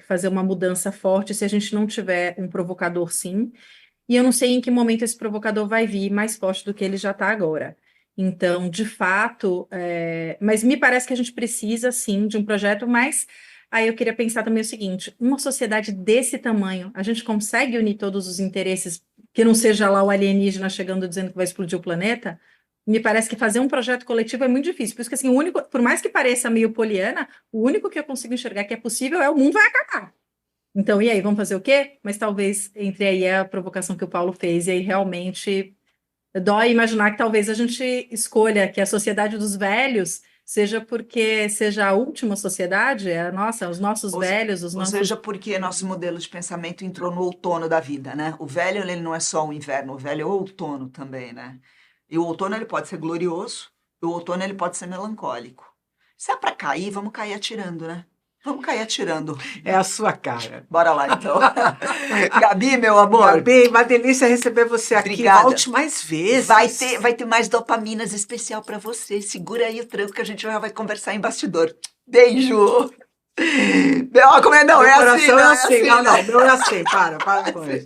fazer uma mudança forte se a gente não tiver um provocador, sim. E eu não sei em que momento esse provocador vai vir mais forte do que ele já está agora. Então, de fato, mas me parece que a gente precisa, sim, de um projeto, mas aí eu queria pensar também o seguinte, uma sociedade desse tamanho, a gente consegue unir todos os interesses, que não seja lá o alienígena chegando dizendo que vai explodir o planeta? Me parece que fazer um projeto coletivo é muito difícil. Por isso que, assim, por mais que pareça meio poliana, o único que eu consigo enxergar que é possível é o mundo vai acabar. Então, e aí, vamos fazer o quê? Mas talvez entre aí a provocação que o Paulo fez, e aí realmente dói imaginar que talvez a gente escolha que a sociedade dos velhos seja porque seja a última sociedade, os nossos velhos, os nossos... Ou seja, porque nosso modelo de pensamento entrou no outono da vida, né? O velho, ele não é só o inverno, o velho é o outono também, né? E o outono ele pode ser glorioso, e o outono ele pode ser melancólico. Se é para cair, vamos cair atirando, né? Vamos cair atirando. É a sua cara. Bora lá, então. Gabi, meu amor. Gabi, uma delícia receber você aqui. Obrigada. Volte mais vezes. Vai ter mais dopaminas especial para você. Segura aí o tranco que a gente já vai conversar em bastidor. Beijo. Como é? Não, meu é coração assim. Não, não é assim. Para com isso.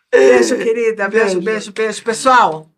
Beijo, querida. Beijo. Pessoal,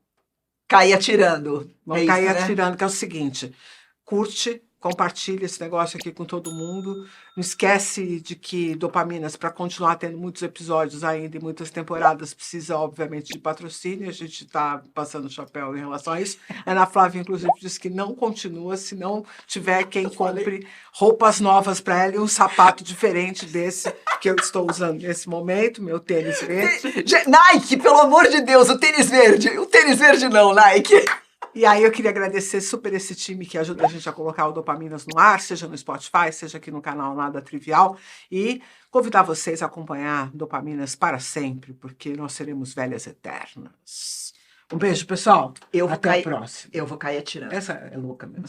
cair atirando. Vamos cair atirando, que é o seguinte. Curte, compartilha esse negócio aqui com todo mundo. Não esquece de que Dopaminas, para continuar tendo muitos episódios ainda e muitas temporadas, precisa, obviamente, de patrocínio. A gente está passando o chapéu em relação a isso. A Ana Flávia, inclusive, disse que não continua se não tiver quem compre roupas novas para ela e um sapato diferente desse que eu estou usando nesse momento, meu tênis verde. Nike, pelo amor de Deus, o tênis verde. O tênis verde não, Nike. E aí eu queria agradecer super esse time que ajuda a gente a colocar o Dopaminas no ar, seja no Spotify, seja aqui no canal Nada Trivial, e convidar vocês a acompanhar Dopaminas para sempre, porque nós seremos velhas eternas. Um beijo, pessoal. Até a próxima. Eu vou cair atirando. Essa é louca mesmo.